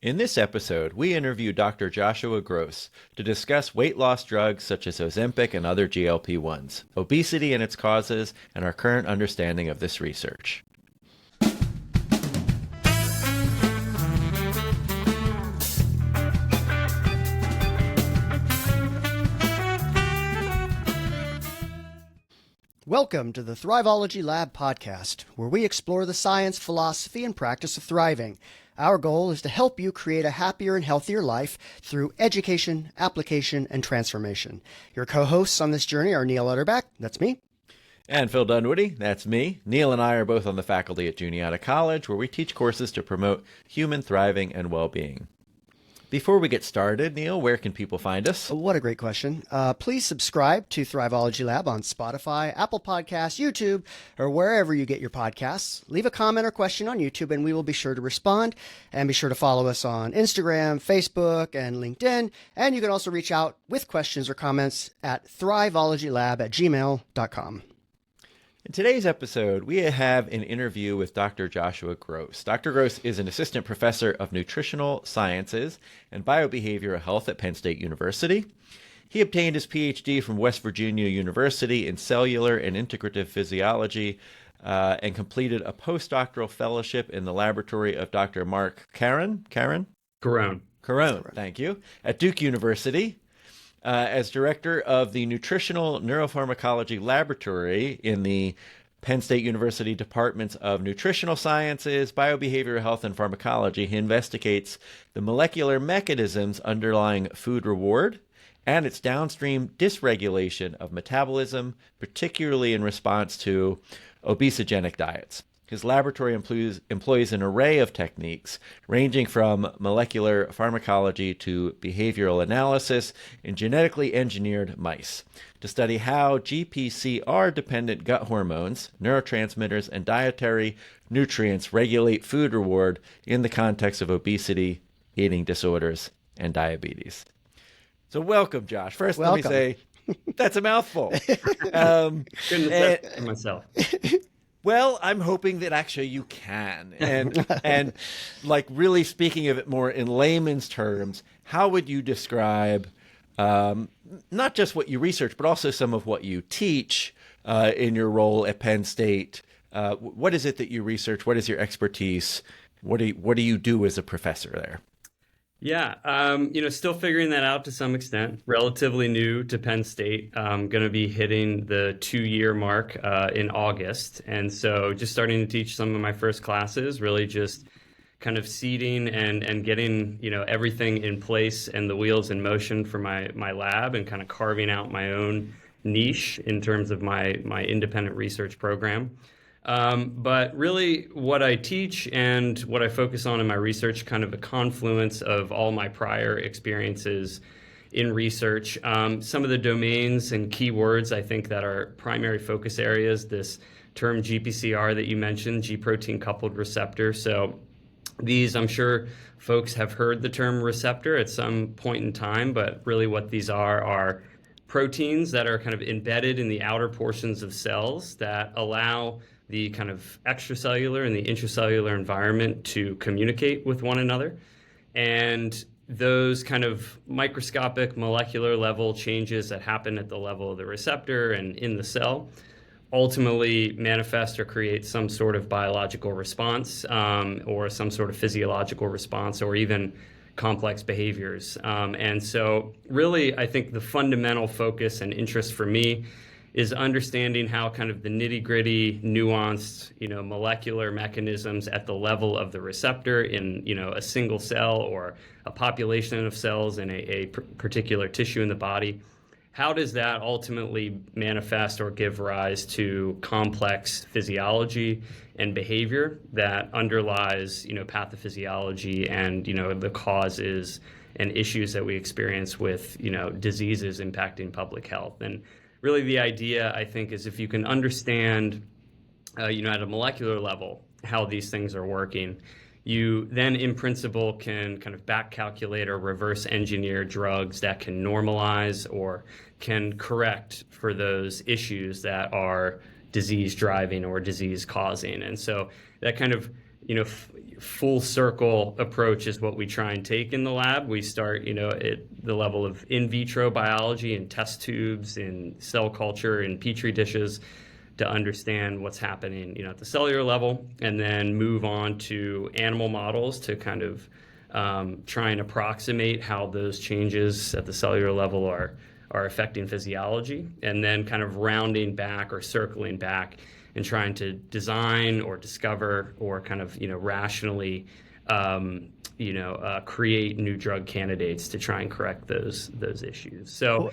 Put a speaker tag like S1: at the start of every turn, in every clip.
S1: In this episode, we interview Dr. Joshua Gross to discuss weight loss drugs such as Ozempic and other GLP-1s, obesity and its causes, and our current understanding of this research.
S2: Welcome to the Thrivology Lab podcast, where we explore the science, philosophy, and practice of thriving. Our goal is to help you create a happier and healthier life through education, application, and transformation. Your co-hosts on this journey are Neil Utterback, that's me.
S1: And Phil Dunwoody, that's me. Neil and I are both on the faculty at Juniata College, where we teach courses to promote human thriving and well-being. Before we get started, Neil, where can people find us?
S2: What a great question. Please subscribe to Thrivology Lab on Spotify, Apple Podcasts, YouTube, or wherever you get your podcasts. Leave a comment or question on YouTube, and we will be sure to respond. And be sure to follow us on Instagram, Facebook, and LinkedIn. And you can also reach out with questions or comments at thrivologylab@gmail.com.
S1: In today's episode, we have an interview with Dr. Joshua Gross. Dr. Gross is an assistant professor of nutritional sciences and biobehavioral health at Penn State University. He obtained his PhD from West Virginia University in cellular and integrative physiology and completed a postdoctoral fellowship in the laboratory of Dr. Mark Carone, thank you, at Duke University. As director of the Nutritional Neuropharmacology Laboratory in the Penn State University Departments of Nutritional Sciences, Biobehavioral Health, and Pharmacology, he investigates the molecular mechanisms underlying food reward and its downstream dysregulation of metabolism, particularly in response to obesogenic diets. His laboratory employs an array of techniques ranging from molecular pharmacology to behavioral analysis in genetically engineered mice to study how GPCR-dependent gut hormones, neurotransmitters, and dietary nutrients regulate food reward in the context of obesity, eating disorders, and diabetes. So welcome, Josh. First, Let me say, that's a mouthful.
S3: Couldn't have said it myself.
S1: Well, I'm hoping that actually you can. And like really speaking of it more in layman's terms, how would you describe not just what you research, but also some of what you teach in your role at Penn State? What is it that you research? What is your expertise? What do you do as a professor there?
S3: Yeah, still figuring that out to some extent. Relatively new to Penn State. Going to be hitting the 2-year mark in August. And so just starting to teach some of my first classes, really just kind of seeding and getting, everything in place and the wheels in motion for my lab and kind of carving out my own niche in terms of my independent research program. But really what I teach and what I focus on in my research, kind of a confluence of all my prior experiences in research. Some of the domains and keywords I think that are primary focus areas, this term GPCR that you mentioned, G protein coupled receptor. So these, I'm sure folks have heard the term receptor at some point in time, but really what these are proteins that are kind of embedded in the outer portions of cells that allow the kind of extracellular and the intracellular environment to communicate with one another. And those kind of microscopic molecular level changes that happen at the level of the receptor and in the cell ultimately manifest or create some sort of biological response or some sort of physiological response or even complex behaviors. And so really, I think the fundamental focus and interest for me is understanding how kind of the nitty-gritty, nuanced, molecular mechanisms at the level of the receptor in, a single cell or a population of cells in a particular tissue in the body. How does that ultimately manifest or give rise to complex physiology and behavior that underlies, pathophysiology and, the causes and issues that we experience with, diseases impacting public health? And really the idea, I think, is if you can understand, at a molecular level, how these things are working, you then in principle can kind of back calculate or reverse engineer drugs that can normalize or can correct for those issues that are disease driving or disease causing. And so that kind of, full circle approach is what we try and take in the lab. We start, at the level of in vitro biology in test tubes, in cell culture, in petri dishes, to understand what's happening, at the cellular level, and then move on to animal models to kind of try and approximate how those changes at the cellular level are affecting physiology, and then kind of rounding back or circling back and trying to design or discover or kind of rationally create new drug candidates to try and correct those issues. So,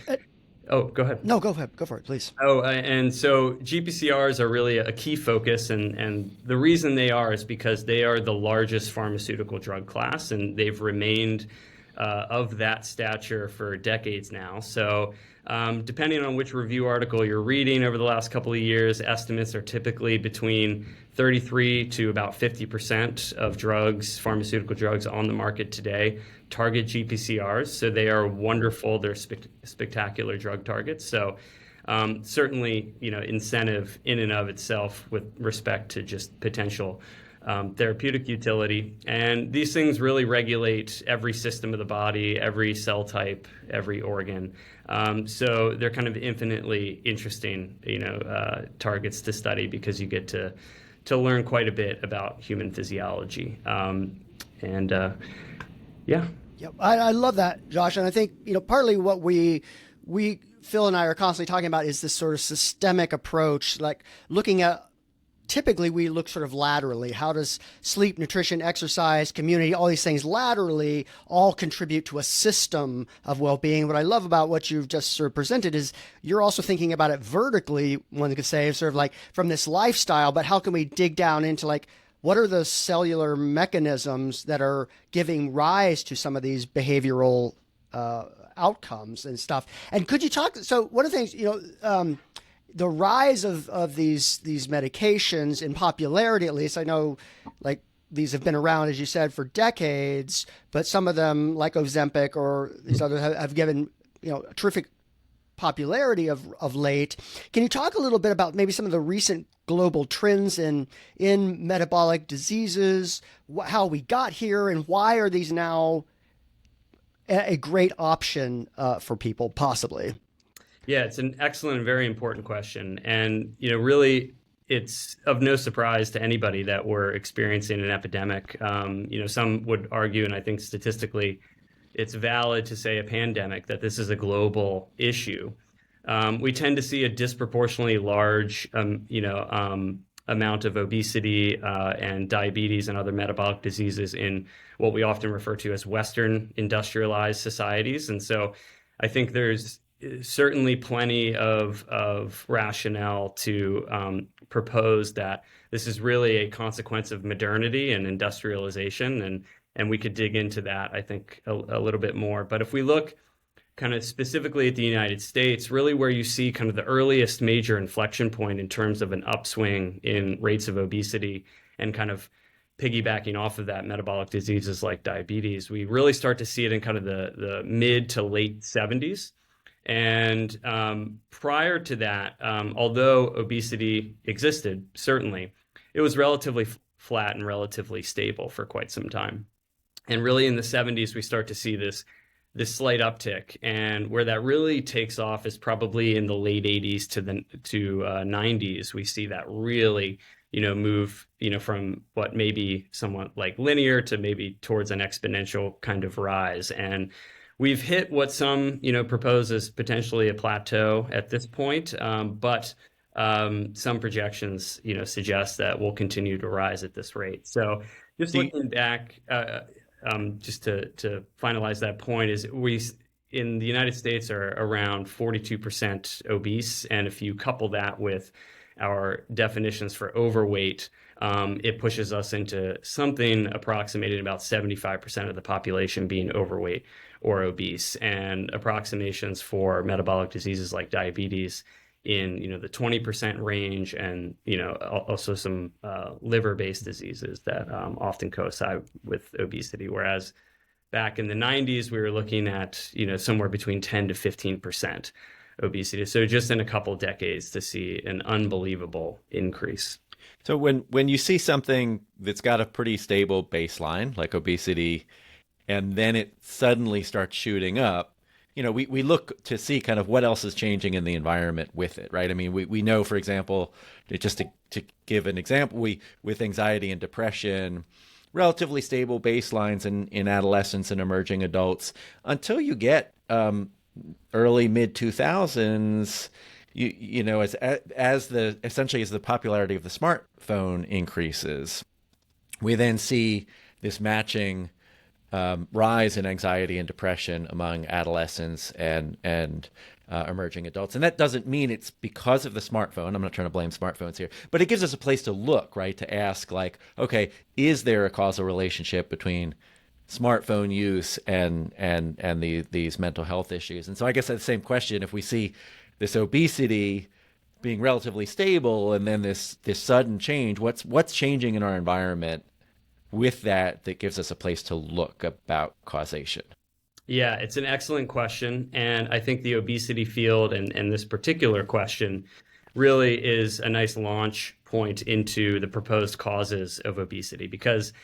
S3: go ahead.
S2: No, go ahead. Go for it, please.
S3: And so GPCRs are really a key focus, and the reason they are is because they are the largest pharmaceutical drug class, and they've remained of that stature for decades now. So depending on which review article you're reading over the last couple of years, estimates are typically between 33 to about 50% of drugs, pharmaceutical drugs on the market today, target GPCRs. So they are wonderful. They're spectacular drug targets. So certainly, incentive in and of itself with respect to just potential therapeutic utility. And these things really regulate every system of the body, every cell type, every organ. So they're kind of infinitely interesting, targets to study, because you get to learn quite a bit about human physiology. Yeah.
S2: Yep. I love that, Josh. And I think, partly what we Phil and I are constantly talking about is this sort of systemic approach, like looking at, typically we look sort of laterally. How does sleep, nutrition, exercise, community, all these things laterally all contribute to a system of well-being? What I love about what you've just sort of presented is you're also thinking about it vertically, one could say, sort of like from this lifestyle, but how can we dig down into like, what are the cellular mechanisms that are giving rise to some of these behavioral outcomes and stuff? And could you talk, so one of the things, the rise of these medications in popularity, at least, I know like these have been around, as you said, for decades, but some of them, like Ozempic or these others, have given, terrific popularity of late. Can you talk a little bit about maybe some of the recent global trends in metabolic diseases, how we got here, and why are these now a great option for people, possibly?
S3: Yeah, it's an excellent and very important question. And, really, it's of no surprise to anybody that we're experiencing an epidemic. Some would argue, and I think statistically, it's valid to say a pandemic, that this is a global issue. We tend to see a disproportionately large, amount of obesity and diabetes and other metabolic diseases in what we often refer to as Western industrialized societies. And so I think there's certainly plenty of rationale to propose that this is really a consequence of modernity and industrialization, and we could dig into that, I think, a little bit more. But if we look kind of specifically at the United States, really where you see kind of the earliest major inflection point in terms of an upswing in rates of obesity and kind of piggybacking off of that, metabolic diseases like diabetes, we really start to see it in kind of the mid to late 70s. And prior to that, although obesity existed, certainly, it was relatively flat and relatively stable for quite some time. And really in the 70s, we start to see this slight uptick. And where that really takes off is probably in the late 80s to 90s. We see that really, move, from what may be somewhat like linear to maybe towards an exponential kind of rise. And we've hit what some, propose as potentially a plateau at this point, but some projections, suggest that we'll continue to rise at this rate. So just looking back, just to finalize that point, is we in the United States are around 42% obese, and if you couple that with our definitions for overweight, it pushes us into something approximating about 75% of the population being overweight or obese, and approximations for metabolic diseases like diabetes in the 20% range, and also some liver-based diseases that often coincide with obesity. Whereas back in the 90s, we were looking at somewhere between 10 to 15% obesity. So just in a couple decades to see an unbelievable increase.
S1: So when you see something that's got a pretty stable baseline, like obesity, and then it suddenly starts shooting up, we look to see kind of what else is changing in the environment with it, right? I mean, we know, for example, just to give an example, with anxiety and depression, relatively stable baselines in adolescents and emerging adults until you get early mid 2000s. As the popularity of the smartphone increases, we then see this matching rise in anxiety and depression among adolescents and emerging adults. And that doesn't mean it's because of the smartphone. I'm not trying to blame smartphones here, but it gives us a place to look, right? To ask, like, okay, is there a causal relationship between smartphone use and these mental health issues? And so I guess that's the same question. If we see this obesity being relatively stable and then this sudden change, what's changing in our environment with that gives us a place to look about causation?
S3: Yeah, it's an excellent question. And I think the obesity field and this particular question really is a nice launch point into the proposed causes of obesity, because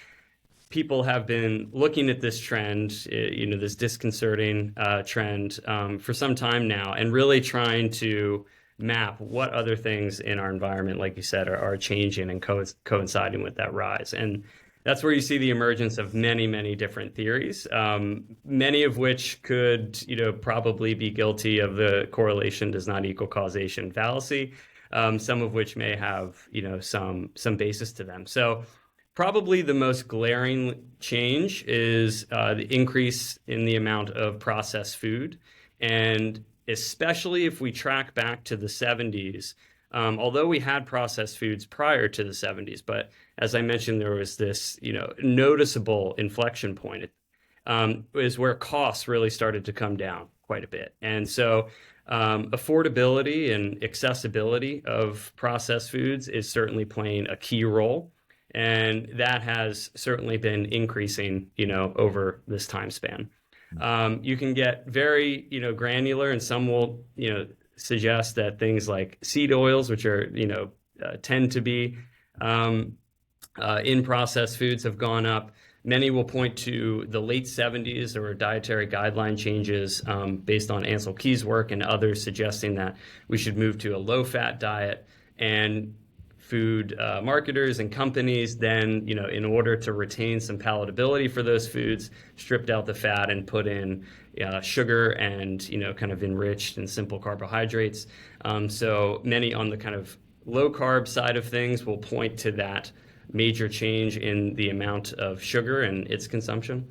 S3: people have been looking at this trend, this disconcerting trend for some time now, and really trying to map what other things in our environment, like you said, are changing and coinciding with that rise. And that's where you see the emergence of many, many different theories, many of which could, probably be guilty of the correlation does not equal causation fallacy, some of which may have, some basis to them. So probably the most glaring change is the increase in the amount of processed food. And especially if we track back to the 70s, although we had processed foods prior to the 70s, but as I mentioned, there was this, noticeable inflection point, is where costs really started to come down quite a bit. And so affordability and accessibility of processed foods is certainly playing a key role. And that has certainly been increasing, over this time span. You can get very, granular, and some will, suggest that things like seed oils, which are, tend to be in processed foods, have gone up. Many will point to the late 70s. There were dietary guideline changes based on Ansel Keys' work and others suggesting that we should move to a low-fat diet. And food marketers and companies then, in order to retain some palatability for those foods, stripped out the fat and put in sugar and, kind of enriched and simple carbohydrates. So many on the kind of low carb side of things will point to that major change in the amount of sugar and its consumption.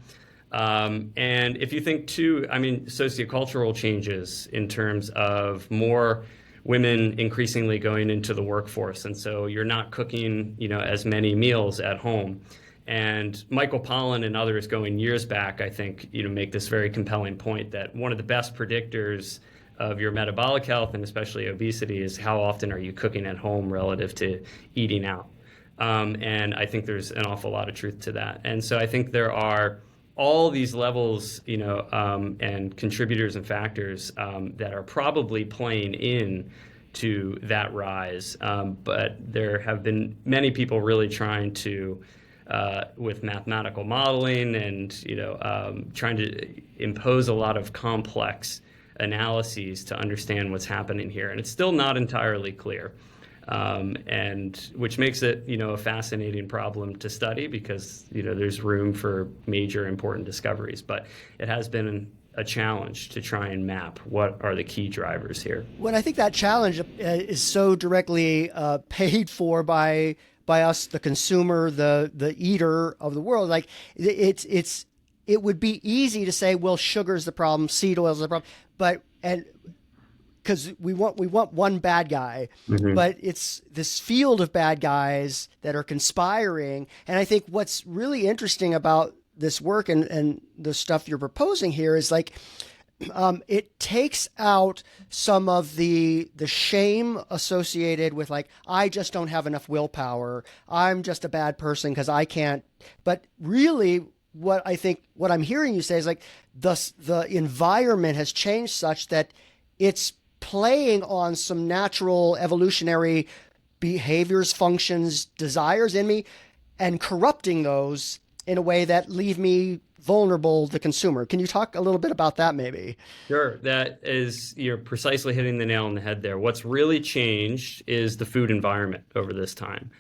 S3: And if you think too, sociocultural changes in terms of more women increasingly going into the workforce. And so you're not cooking, as many meals at home. And Michael Pollan and others going years back, I think, make this very compelling point that one of the best predictors of your metabolic health and especially obesity is how often are you cooking at home relative to eating out. And I think there's an awful lot of truth to that. And so I think there are all these levels, and contributors and factors that are probably playing in to that rise. But there have been many people really trying to, with mathematical modeling and, trying to impose a lot of complex analyses to understand what's happening here. And it's still not entirely clear. And which makes it, a fascinating problem to study because, there's room for major important discoveries, but it has been a challenge to try and map what are the key drivers here.
S2: Well, I think that challenge is so directly paid for by us, the consumer, the eater of the world. Like it would be easy to say, well, sugar's the problem, seed oil's the problem, because we want one bad guy, but it's this field of bad guys that are conspiring. And I think what's really interesting about this work and the stuff you're proposing here is like, it takes out some of the shame associated with like, I just don't have enough willpower. I'm just a bad person because I can't. But really, what I'm hearing you say is like, the environment has changed such that it's playing on some natural evolutionary behaviors, functions, desires in me, and corrupting those in a way that leave me vulnerable, the consumer. Can you talk a little bit about that maybe?
S3: Sure. That is, you're precisely hitting the nail on the head there. What's really changed is the food environment over this time.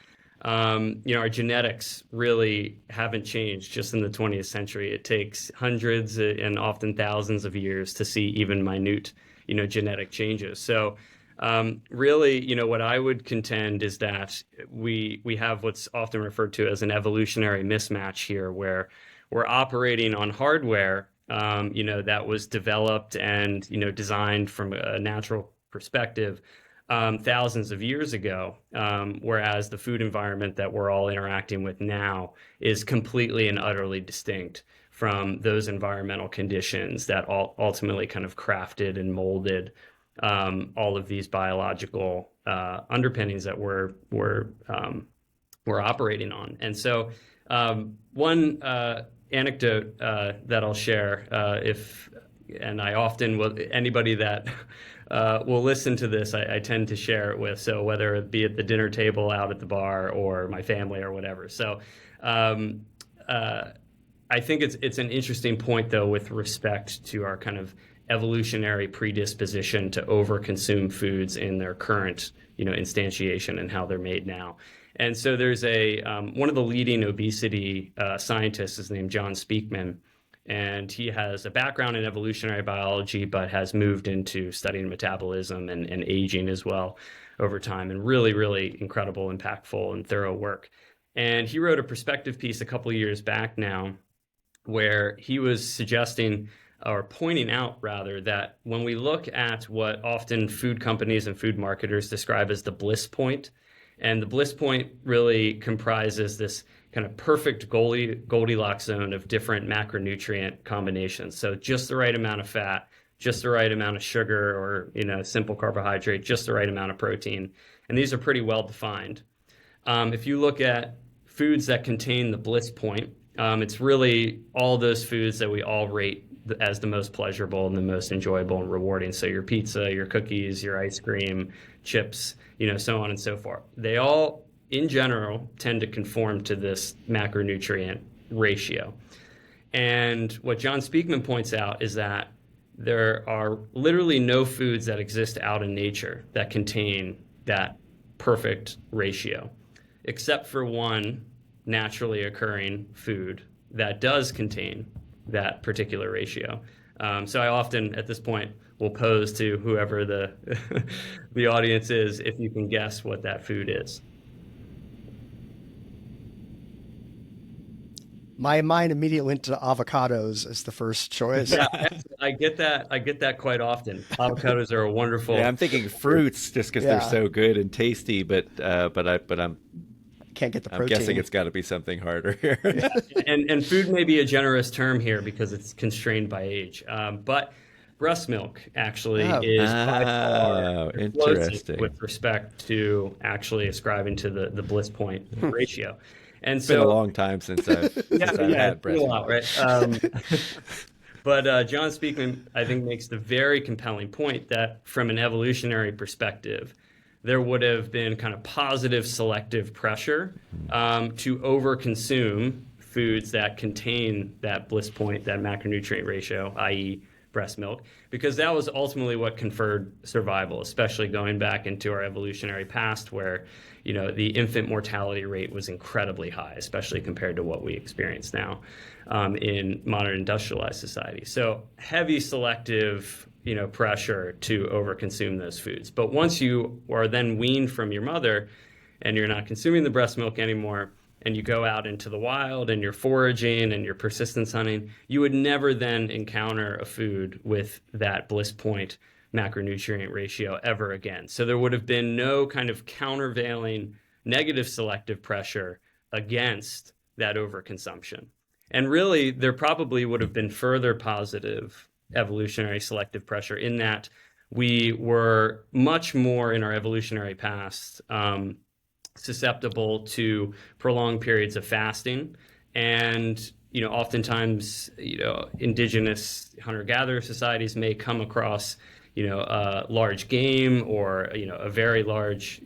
S3: Our genetics really haven't changed just in the 20th century. It takes hundreds and often thousands of years to see even minute, genetic changes. So really, what I would contend is that we have what's often referred to as an evolutionary mismatch here, where we're operating on hardware, that was developed and, designed from a natural perspective thousands of years ago, whereas the food environment that we're all interacting with now is completely and utterly distinct from those environmental conditions that ultimately kind of crafted and molded all of these biological underpinnings that we're operating on. And so one anecdote that I'll share, and I often will, anybody that will listen to this, I tend to share it with. So whether it be at the dinner table, out at the bar, or my family or whatever. So I think it's an interesting point, though, with respect to our kind of evolutionary predisposition to overconsume foods in their current, instantiation and how they're made now. And so there's one of the leading obesity scientists is named John Speakman, and he has a background in evolutionary biology, but has moved into studying metabolism and aging as well over time, and really, really incredible, impactful, and thorough work. And he wrote a perspective piece a couple of years back now, where he was suggesting, or pointing out rather, that when we look at what often food companies and food marketers describe as the bliss point, and the bliss point really comprises this kind of perfect Goldilocks zone of different macronutrient combinations. So just the right amount of fat, just the right amount of sugar, or simple carbohydrate, just the right amount of protein. And these are pretty well defined. If you look at foods that contain the bliss point, it's really all those foods that we all rate as the most pleasurable and the most enjoyable and rewarding. So your pizza, your cookies, your ice cream, chips, so on and so forth. They all, in general, tend to conform to this macronutrient ratio. And what John Speakman points out is that there are literally no foods that exist out in nature that contain that perfect ratio, except for one naturally occurring food that does contain that particular ratio. So I often, at this point, will pose to whoever the the audience is, if you can guess what that food is.
S2: My mind immediately went to avocados as the first choice.
S3: Yeah, I get that quite often. Avocados are a wonderful.
S1: Yeah, I'm thinking fruits just because they're so good and tasty, but I'm
S2: can't get the protein.
S1: I'm guessing it's got to be something harder here.
S3: and food may be a generous term here because it's constrained by age. But breast milk actually is by far
S1: interesting
S3: with respect to actually ascribing to the bliss point ratio. And
S1: it's
S3: so,
S1: been a long time since I've had breast milk.
S3: Right? But John Speakman, I think, makes the very compelling point that from an evolutionary perspective, there would have been kind of positive selective pressure to overconsume foods that contain that bliss point, that macronutrient ratio, i.e. breast milk, because that was ultimately what conferred survival, especially going back into our evolutionary past, where the infant mortality rate was incredibly high, especially compared to what we experience now in modern industrialized society. So heavy selective pressure to overconsume those foods. But once you are then weaned from your mother and you're not consuming the breast milk anymore, and you go out into the wild and you're foraging and you're persistence hunting, you would never then encounter a food with that bliss point macronutrient ratio ever again. So there would have been no kind of countervailing negative selective pressure against that overconsumption. And really, there probably would have been further positive evolutionary selective pressure in that we were much more in our evolutionary past susceptible to prolonged periods of fasting. And oftentimes indigenous hunter-gatherer societies may come across large game or, a very large,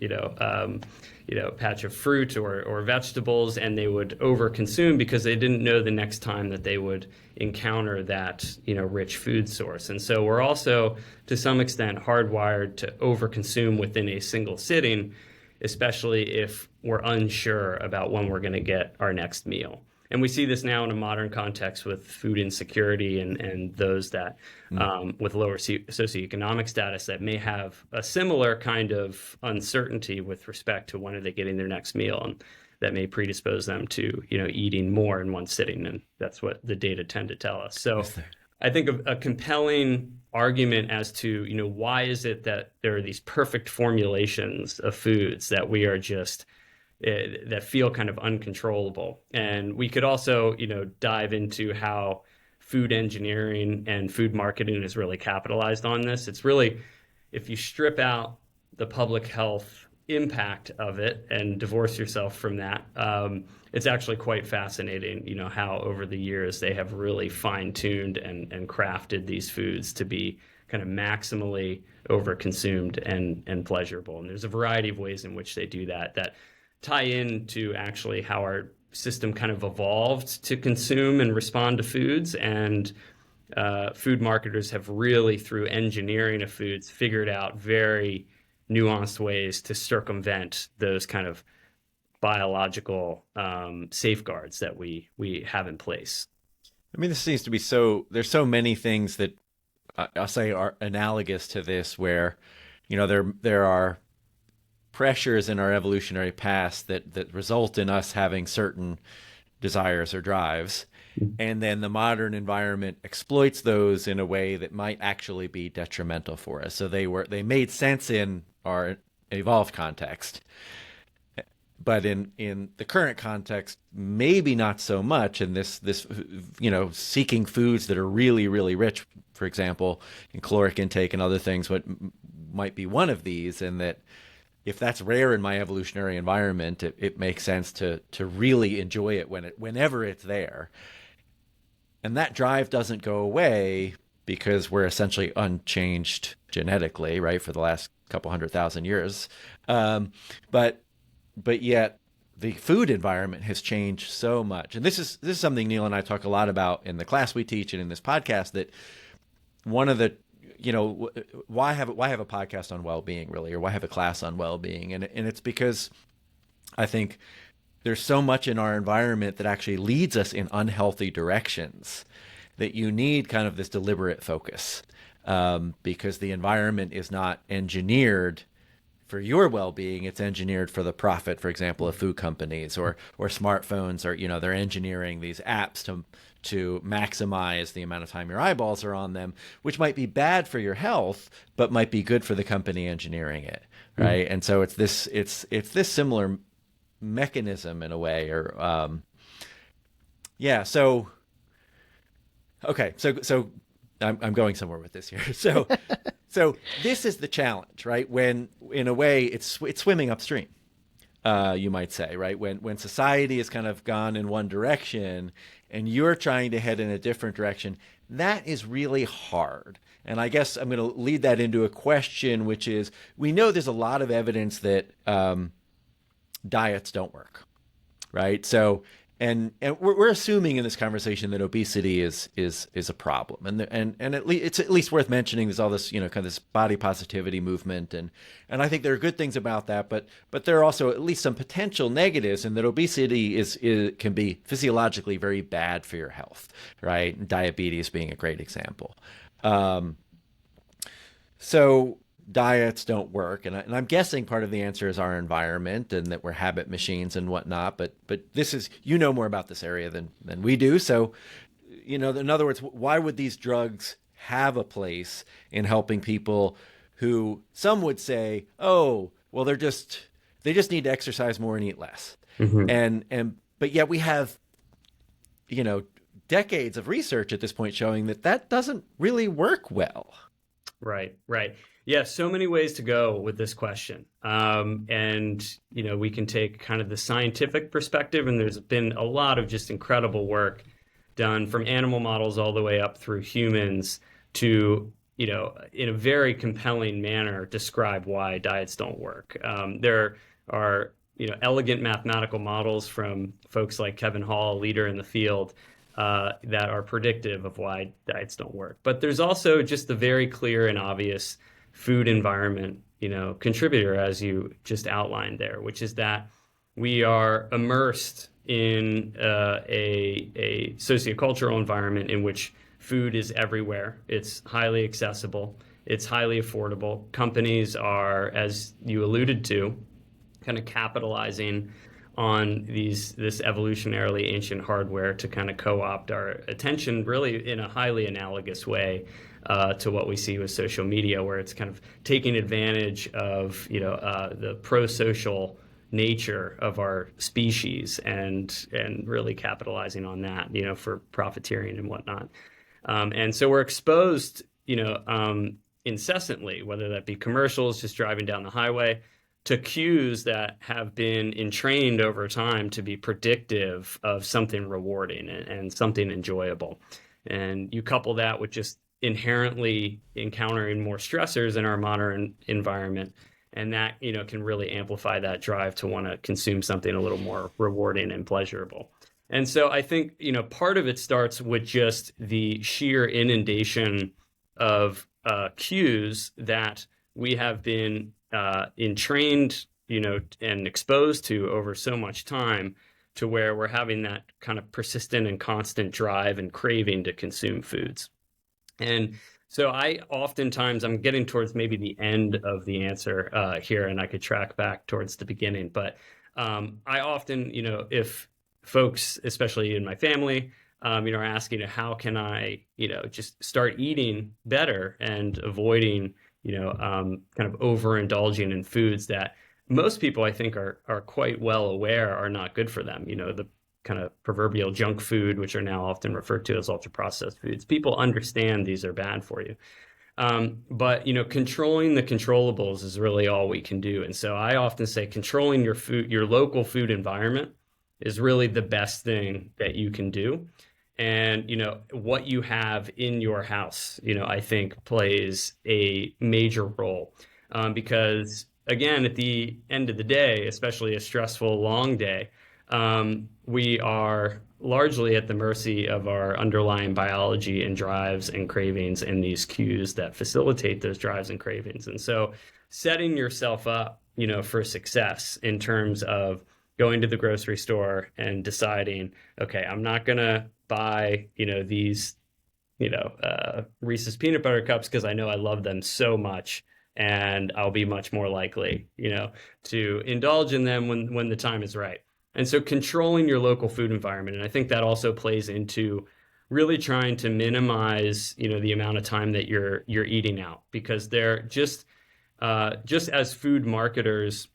S3: patch of fruit or vegetables, and they would overconsume because they didn't know the next time that they would encounter that, rich food source. And so we're also, to some extent, hardwired to overconsume within a single sitting, especially if we're unsure about when we're going to get our next meal. And we see this now in a modern context with food insecurity and those that with lower socioeconomic status that may have a similar kind of uncertainty with respect to when are they getting their next meal, and that may predispose them to eating more in one sitting, and that's what the data tend to tell us. So I think a compelling argument as to why is it that there are these perfect formulations of foods that we are just that feel kind of uncontrollable. And we could also, dive into how food engineering and food marketing is really capitalized on this. It's really, if you strip out the public health impact of it and divorce yourself from that, it's actually quite fascinating, how over the years they have really fine-tuned and crafted these foods to be kind of maximally overconsumed and pleasurable. And there's a variety of ways in which they do that tie into actually how our system kind of evolved to consume and respond to foods. And food marketers have really, through engineering of foods, figured out very nuanced ways to circumvent those kind of biological safeguards that we have in place.
S1: I mean, this seems to be there's so many things that I'll say are analogous to this, where, there are pressures in our evolutionary past that result in us having certain desires or drives. And then the modern environment exploits those in a way that might actually be detrimental for us. So they made sense in our evolved context, but in the current context, maybe not so much. And this seeking foods that are really, really rich, for example, in caloric intake and other things, what might be one of these, and that if that's rare in my evolutionary environment, it makes sense to really enjoy it whenever it's there. And that drive doesn't go away because we're essentially unchanged genetically, right, for the last couple 100,000 years. But yet the food environment has changed so much. And this is something Neil and I talk a lot about in the class we teach and in this podcast, that one of the why have a podcast on well-being, really, or why have a class on well-being? And it's because I think there's so much in our environment that actually leads us in unhealthy directions that you need kind of this deliberate focus, because the environment is not engineered for your well-being. It's engineered for the profit, for example, of food companies or smartphones, or they're engineering these apps to maximize the amount of time your eyeballs are on them, which might be bad for your health, but might be good for the company engineering it, right? And so it's this similar mechanism in a way, or So I'm going somewhere with this here. So this is the challenge, right? When in a way it's swimming upstream. You might say, right? When society has kind of gone in one direction and you're trying to head in a different direction, that is really hard. And I guess I'm going to lead that into a question, which is, we know there's a lot of evidence that diets don't work, right? So, and we're assuming in this conversation that obesity is a problem, and it's at least worth mentioning. There's all this kind of this body positivity movement, and I think there are good things about that, but there are also at least some potential negatives, and that obesity can be physiologically very bad for your health, right? And diabetes being a great example. So diets don't work, and I'm guessing part of the answer is our environment, and that we're habit machines and whatnot. But this is, more about this area than we do. So, in other words, why would these drugs have a place in helping people who some would say, oh, well, they just need to exercise more and eat less, but yet we have, decades of research at this point showing that doesn't really work well.
S3: Right. Yeah, so many ways to go with this question. And, we can take kind of the scientific perspective, and there's been a lot of just incredible work done from animal models all the way up through humans to in a very compelling manner, describe why diets don't work. There are, elegant mathematical models from folks like Kevin Hall, leader in the field, that are predictive of why diets don't work. But there's also just the very clear and obvious food environment, contributor, as you just outlined there, which is that we are immersed in a sociocultural environment in which food is everywhere. It's highly accessible. It's highly affordable. Companies are, as you alluded to, kind of capitalizing on this evolutionarily ancient hardware to kind of co-opt our attention, really in a highly analogous way to what we see with social media, where it's kind of taking advantage of the pro-social nature of our species and really capitalizing on that, for profiteering and whatnot. And so we're exposed, incessantly, whether that be commercials just driving down the highway, to cues that have been entrained over time to be predictive of something rewarding and something enjoyable. And you couple that with just inherently encountering more stressors in our modern environment, and that can really amplify that drive to want to consume something a little more rewarding and pleasurable. And so I think part of it starts with just the sheer inundation of cues that we have been entrained, and exposed to over so much time, to where we're having that kind of persistent and constant drive and craving to consume foods. And so I'm getting towards maybe the end of the answer here, and I could track back towards the beginning. But I often, if folks, especially in my family, are asking, how can I, just start eating better and avoiding, kind of overindulging in foods that most people, I think, are quite well aware are not good for them. The kind of proverbial junk food, which are now often referred to as ultra processed foods. People understand these are bad for you. But controlling the controllables is really all we can do. And so I often say controlling your local food environment is really the best thing that you can do. And what you have in your house, I think plays a major role, because again, at the end of the day, especially a stressful long day, we are largely at the mercy of our underlying biology and drives and cravings and these cues that facilitate those drives and cravings. And so setting yourself up, for success in terms of going to the grocery store and deciding, okay, I'm not going to buy, these, Reese's peanut butter cups because I know I love them so much, and I'll be much more likely, to indulge in them when the time is right. And so controlling your local food environment. And I think that also plays into really trying to minimize, the amount of time that you're eating out, because they're just as food marketers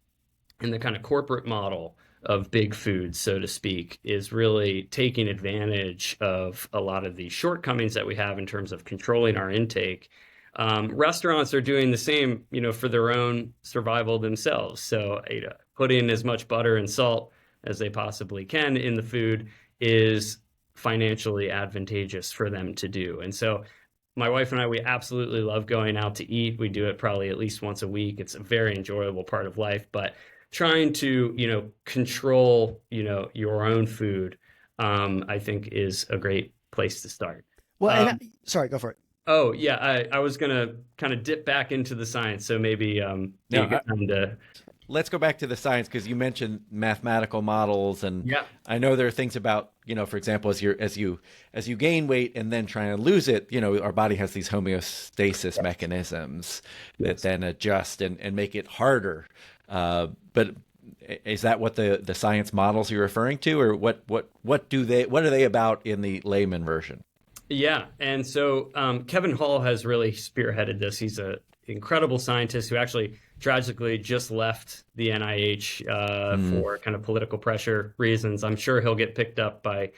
S3: in the kind of corporate model of big food, so to speak, is really taking advantage of a lot of the shortcomings that we have in terms of controlling our intake. Restaurants are doing the same, for their own survival themselves. So, putting as much butter and salt as they possibly can in the food is financially advantageous for them to do. And so my wife and I, we absolutely love going out to eat. We do it probably at least once a week. It's a very enjoyable part of life, but trying to, control, your own food, I think is a great place to start.
S2: Well, sorry, go for it.
S3: Oh, yeah, I was going to kind of dip back into the science. So maybe be a good time to...
S1: Let's go back to the science, because you mentioned mathematical models, and
S3: yeah.
S1: I know there are things about, for example, as you gain weight and then trying to lose it, our body has these homeostasis mechanisms that then adjust and make it harder. But is that what the science models you're referring to, or what are they about in the layman version?
S3: Yeah, and so Kevin Hall has really spearheaded this. He's an incredible scientist who actually tragically just left the NIH for kind of political pressure reasons. I'm sure he'll get picked up by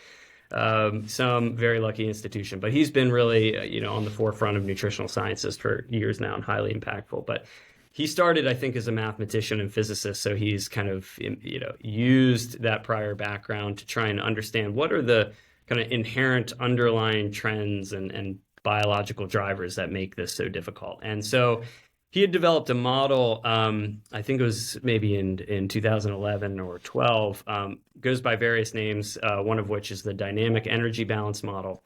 S3: some very lucky institution, but he's been really on the forefront of nutritional sciences for years now and highly impactful. But he started, I think, as a mathematician and physicist, so he's kind of used that prior background to try and understand what are the kind of inherent underlying trends and biological drivers that make this so difficult. And so he had developed a model, I think it was maybe in 2011 or 12, goes by various names, one of which is the dynamic energy balance model.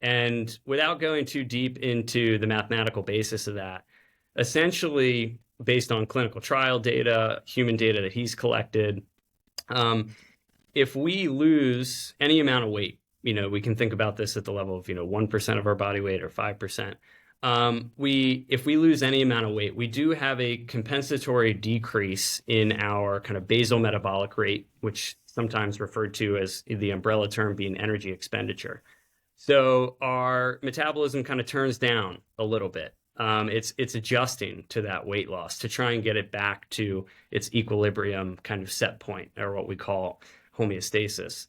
S3: And without going too deep into the mathematical basis of that, essentially based on clinical trial data, human data that he's collected, if we lose any amount of weight, we can think about this at the level of 1% of our body weight or 5%. If we lose any amount of weight, we do have a compensatory decrease in our kind of basal metabolic rate, which sometimes referred to as the umbrella term being energy expenditure. So our metabolism kind of turns down a little bit. It's adjusting to that weight loss to try and get it back to its equilibrium kind of set point, or what we call homeostasis.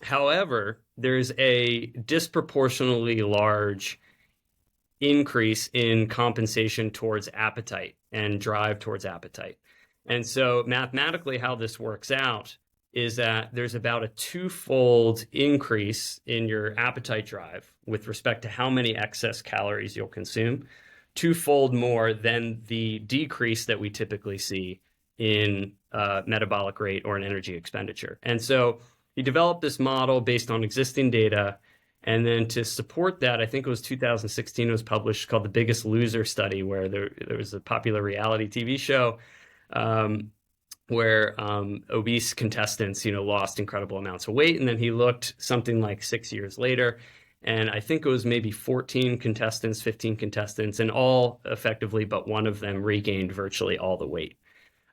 S3: However, there's a disproportionately large increase in compensation towards appetite and drive towards appetite. And so mathematically, how this works out is that there's about a twofold increase in your appetite drive with respect to how many excess calories you'll consume, twofold more than the decrease that we typically see in metabolic rate or an energy expenditure. And so he developed this model based on existing data. And then to support that, I think it was 2016, it was published, called The Biggest Loser Study, where there was a popular reality TV show where obese contestants, lost incredible amounts of weight. And then he looked something like 6 years later, and I think it was maybe 14 contestants, 15 contestants, and all effectively but one of them regained virtually all the weight.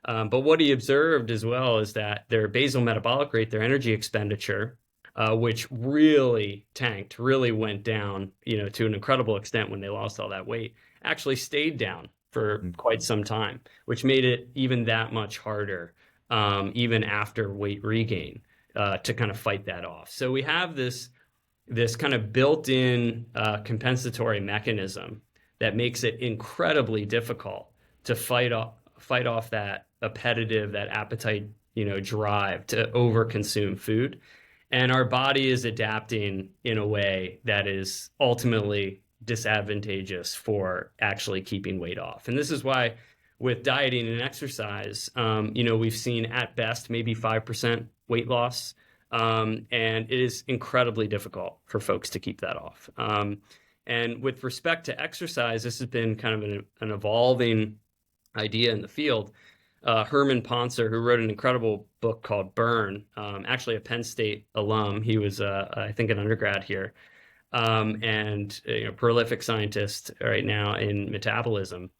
S3: But what he observed as well is that their basal metabolic rate, their energy expenditure, which really tanked, really went down, to an incredible extent when they lost all that weight, actually stayed down for quite some time, which made it even that much harder, even after weight regain, to kind of fight that off. So we have this kind of built-in compensatory mechanism that makes it incredibly difficult to fight off that appetitive, that appetite, drive to overconsume food. And our body is adapting in a way that is ultimately disadvantageous for actually keeping weight off. And this is why with dieting and exercise, we've seen at best maybe 5% weight loss. And it is incredibly difficult for folks to keep that off. And with respect to exercise, this has been kind of an evolving idea in the field. Herman Poncer, who wrote an incredible book called Burn, actually a Penn State alum. He was, I think, an undergrad here, and prolific scientist right now in metabolism,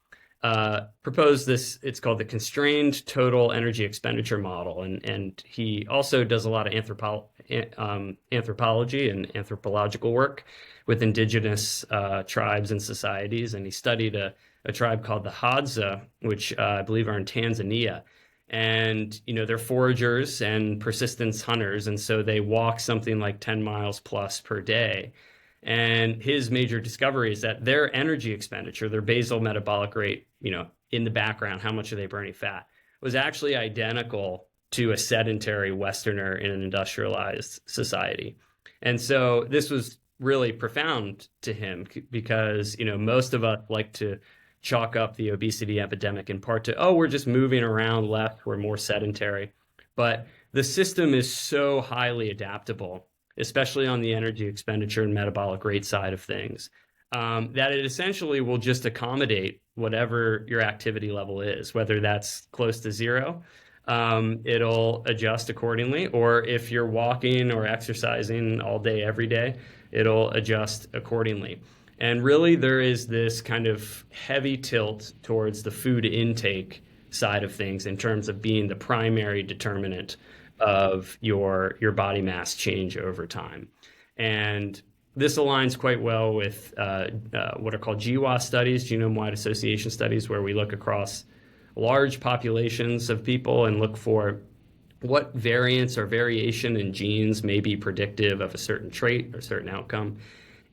S3: proposed this. It's called the constrained total energy expenditure model, and he also does a lot of anthropology and anthropological work with indigenous tribes and societies, and he studied a tribe called the Hadza, which I believe are in Tanzania. And, they're foragers and persistence hunters. And so they walk something like 10 miles plus per day. And his major discovery is that their energy expenditure, their basal metabolic rate, in the background, how much are they burning fat, was actually identical to a sedentary Westerner in an industrialized society. And so this was really profound to him because, most of us like to chalk up the obesity epidemic in part to, we're just moving around less, we're more sedentary. But the system is so highly adaptable, especially on the energy expenditure and metabolic rate side of things, that it essentially will just accommodate whatever your activity level is, whether that's close to zero, it'll adjust accordingly. Or if you're walking or exercising all day, every day, it'll adjust accordingly. And really, there is this kind of heavy tilt towards the food intake side of things in terms of being the primary determinant of your body mass change over time. And this aligns quite well with what are called GWAS studies, genome-wide association studies, where we look across large populations of people and look for what variance or variation in genes may be predictive of a certain trait or certain outcome.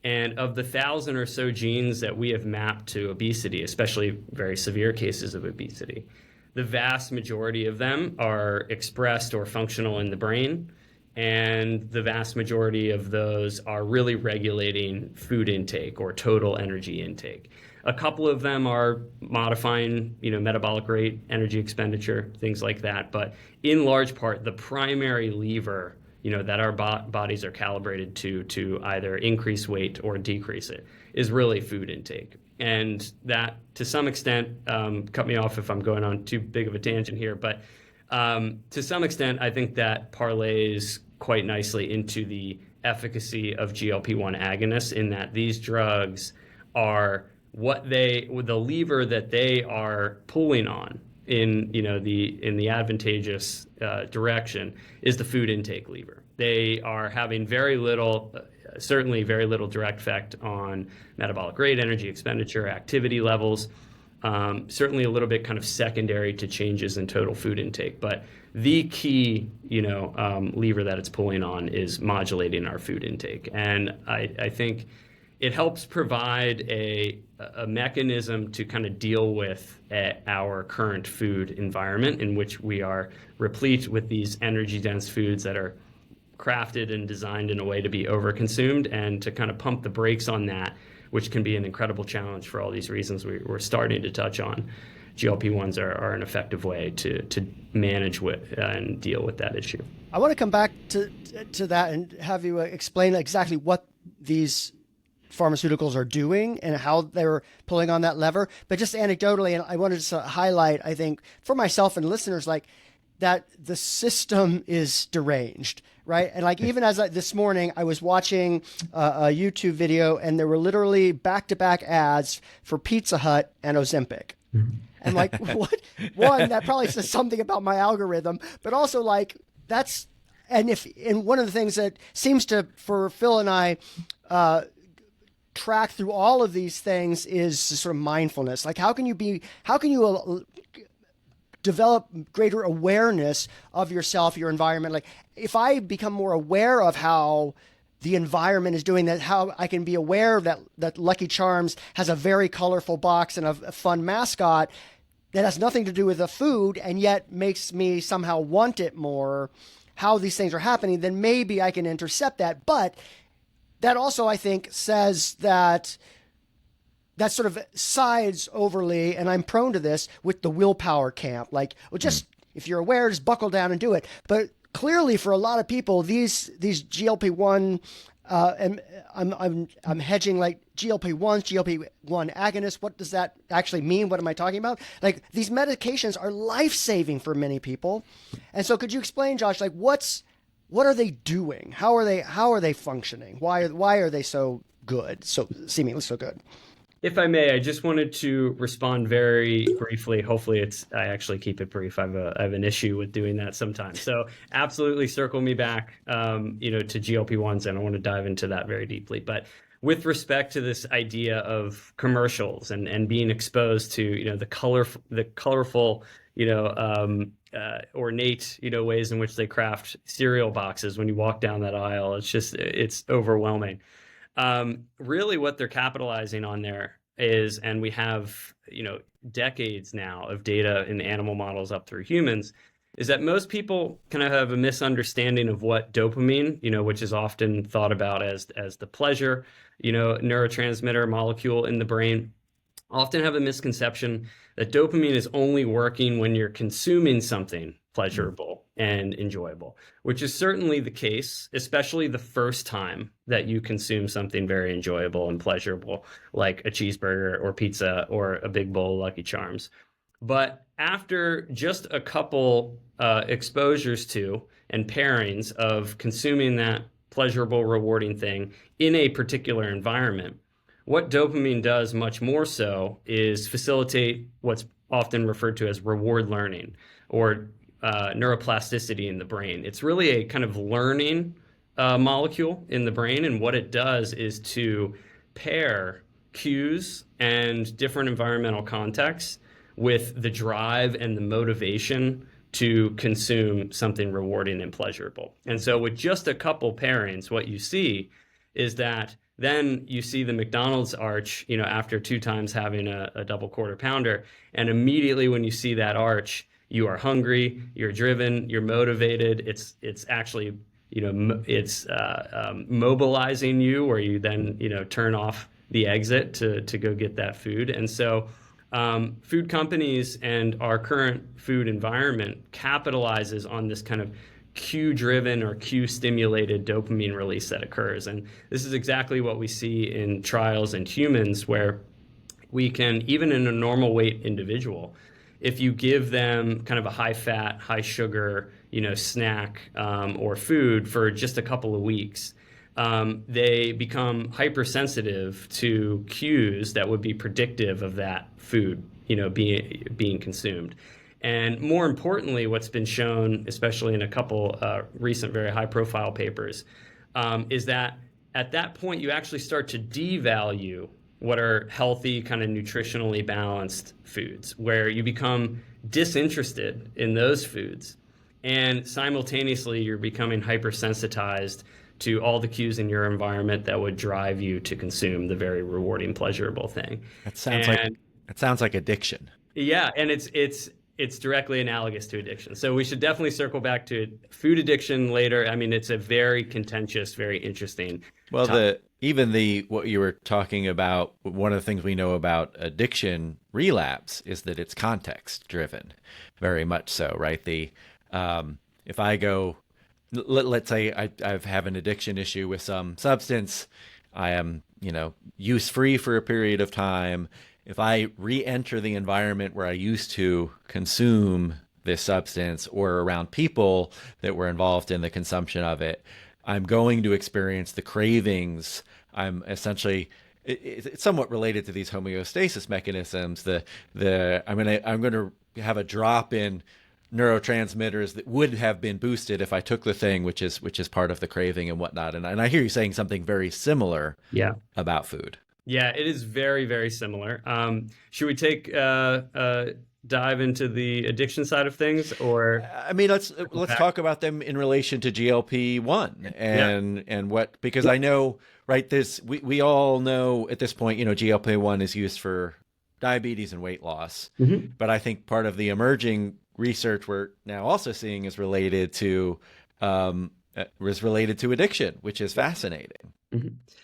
S3: And of the 1,000 or so genes that we have mapped to obesity, especially very severe cases of obesity, the vast majority of them are expressed or functional in the brain. and the vast majority of those are really regulating food intake or total energy intake. A couple of them are modifying, metabolic rate, energy expenditure, things like that. But in large part, the primary lever, that our bodies are calibrated to either increase weight or decrease it is really food intake. And that, to some extent, cut me off if I'm going on too big of a tangent here, but to some extent, I think that parlays quite nicely into the efficacy of GLP-1 agonists, in that these drugs are the lever that they are pulling on in the advantageous direction is the food intake lever. They are having certainly very little direct effect on metabolic rate, energy expenditure, activity levels. Certainly a little bit kind of secondary to changes in total food intake, but the key, lever that it's pulling on is modulating our food intake. And I think it helps provide a mechanism to kind of deal with our current food environment, in which we are replete with these energy-dense foods that are crafted and designed in a way to be overconsumed, and to kind of pump the brakes on that, which can be an incredible challenge for all these reasons we're starting to touch on. GLP-1s are an effective way to manage with and deal with that issue.
S2: I want to come back to that and have you explain exactly what these pharmaceuticals are doing and how they're pulling on that lever. But just anecdotally, and I wanted to highlight, I think, for myself and listeners, like that the system is deranged, right? And like, even as this morning, I was watching a YouTube video, and there were literally back-to-back ads for Pizza Hut and Ozempic. And like, what? One, that probably says something about my algorithm, but also like and one of the things that seems to, for Phil and I, track through all of these things is sort of mindfulness. Like, how can you develop greater awareness of yourself, your environment? Like, if I become more aware of how the environment is doing that, how I can be aware that Lucky Charms has a very colorful box and a fun mascot that has nothing to do with the food and yet makes me somehow want it more, how these things are happening, then maybe I can intercept that. But that also, I think, says that sort of sides overly, and I'm prone to this, with the willpower camp. Like, well, just if you're aware, just buckle down and do it. But clearly, for a lot of people, these GLP-1, and I'm hedging, like GLP-1s, GLP-1 agonists. What does that actually mean? What am I talking about? Like, these medications are life-saving for many people. And so, could you explain, Josh, like what are they doing? How are they functioning? Why are they so good? So seemingly so good.
S3: If I may, I just wanted to respond very briefly. Hopefully I actually keep it brief. I have an issue with doing that sometimes. So absolutely circle me back, to GLP-1s, and I want to dive into that very deeply. But with respect to this idea of commercials and being exposed to, the colorful, ornate, ways in which they craft cereal boxes when you walk down that aisle, it's overwhelming. Really what they're capitalizing on there is, and we have, decades now of data in animal models up through humans, is that most people kind of have a misunderstanding of what dopamine, which is often thought about as the pleasure, neurotransmitter molecule in the brain, often have a misconception that dopamine is only working when you're consuming something pleasurable and enjoyable, which is certainly the case, especially the first time that you consume something very enjoyable and pleasurable, like a cheeseburger or pizza or a big bowl of Lucky Charms. But after just a couple exposures to and pairings of consuming that pleasurable, rewarding thing in a particular environment, what dopamine does much more so is facilitate what's often referred to as reward learning, or neuroplasticity in the brain. It's really a kind of learning molecule in the brain, and what it does is to pair cues and different environmental contexts with the drive and the motivation to consume something rewarding and pleasurable. And so with just a couple pairings, what you see is that then you see the McDonald's arch, after 2 times having a double quarter pounder, and immediately when you see that arch, you are hungry, you're driven, you're motivated. It's actually it's mobilizing you, where you then turn off the exit to go get that food. And so food companies and our current food environment capitalizes on this kind of cue-driven or cue-stimulated dopamine release that occurs. And this is exactly what we see in trials in humans, where we can, even in a normal weight individual, if you give them kind of a high fat, high sugar, snack or food for just a couple of weeks, they become hypersensitive to cues that would be predictive of that food, being consumed. And more importantly, what's been shown, especially in a couple recent very high-profile papers, is that at that point you actually start to devalue what are healthy, kind of nutritionally balanced foods, where you become disinterested in those foods, and simultaneously you're becoming hypersensitized to all the cues in your environment that would drive you to consume the very rewarding, pleasurable thing.
S1: It sounds like addiction.
S3: Yeah, and it's directly analogous to addiction. So we should definitely circle back to food addiction later. I mean, it's a very contentious, very interesting topic.
S1: What you were talking about, one of the things we know about addiction relapse is that it's context driven, very much so, right? If I go, let's say I have an addiction issue with some substance, I am, use free for a period of time. If I re-enter the environment where I used to consume this substance, or around people that were involved in the consumption of it, I'm going to experience the cravings. I'm essentially, it's somewhat related to these homeostasis mechanisms. I'm going to have a drop in neurotransmitters that would have been boosted if I took the thing, which is part of the craving and whatnot. And I hear you saying something very similar about food.
S3: Yeah, it is very, very similar. Should we take dive into the addiction side of things, or?
S1: I mean, let's talk about them in relation to GLP-1 and what, because I know, right, we all know at this point, GLP-1 is used for diabetes and weight loss, but I think part of the emerging research we're now also seeing is related to addiction, which is fascinating.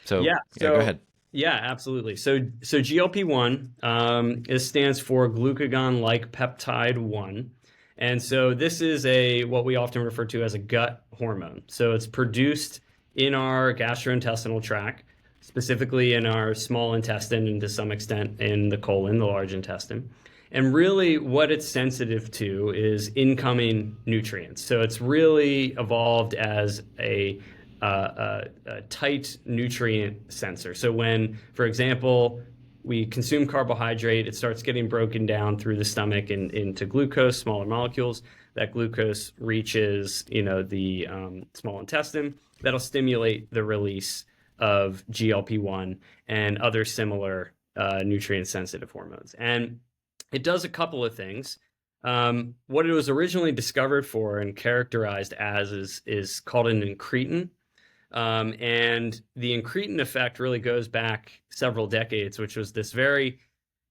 S1: So go ahead.
S3: Yeah, absolutely. So GLP-1 stands for glucagon-like peptide 1. And so this is what we often refer to as a gut hormone. So it's produced in our gastrointestinal tract, specifically in our small intestine, and to some extent in the colon, the large intestine. And really what it's sensitive to is incoming nutrients. So it's really evolved as a tight nutrient sensor. So when, for example, we consume carbohydrate, it starts getting broken down through the stomach into glucose, smaller molecules. That glucose reaches, the small intestine. That'll stimulate the release of GLP-1 and other similar nutrient-sensitive hormones. And it does a couple of things. What it was originally discovered for and characterized as is called an incretin. And the incretin effect really goes back several decades, which was this very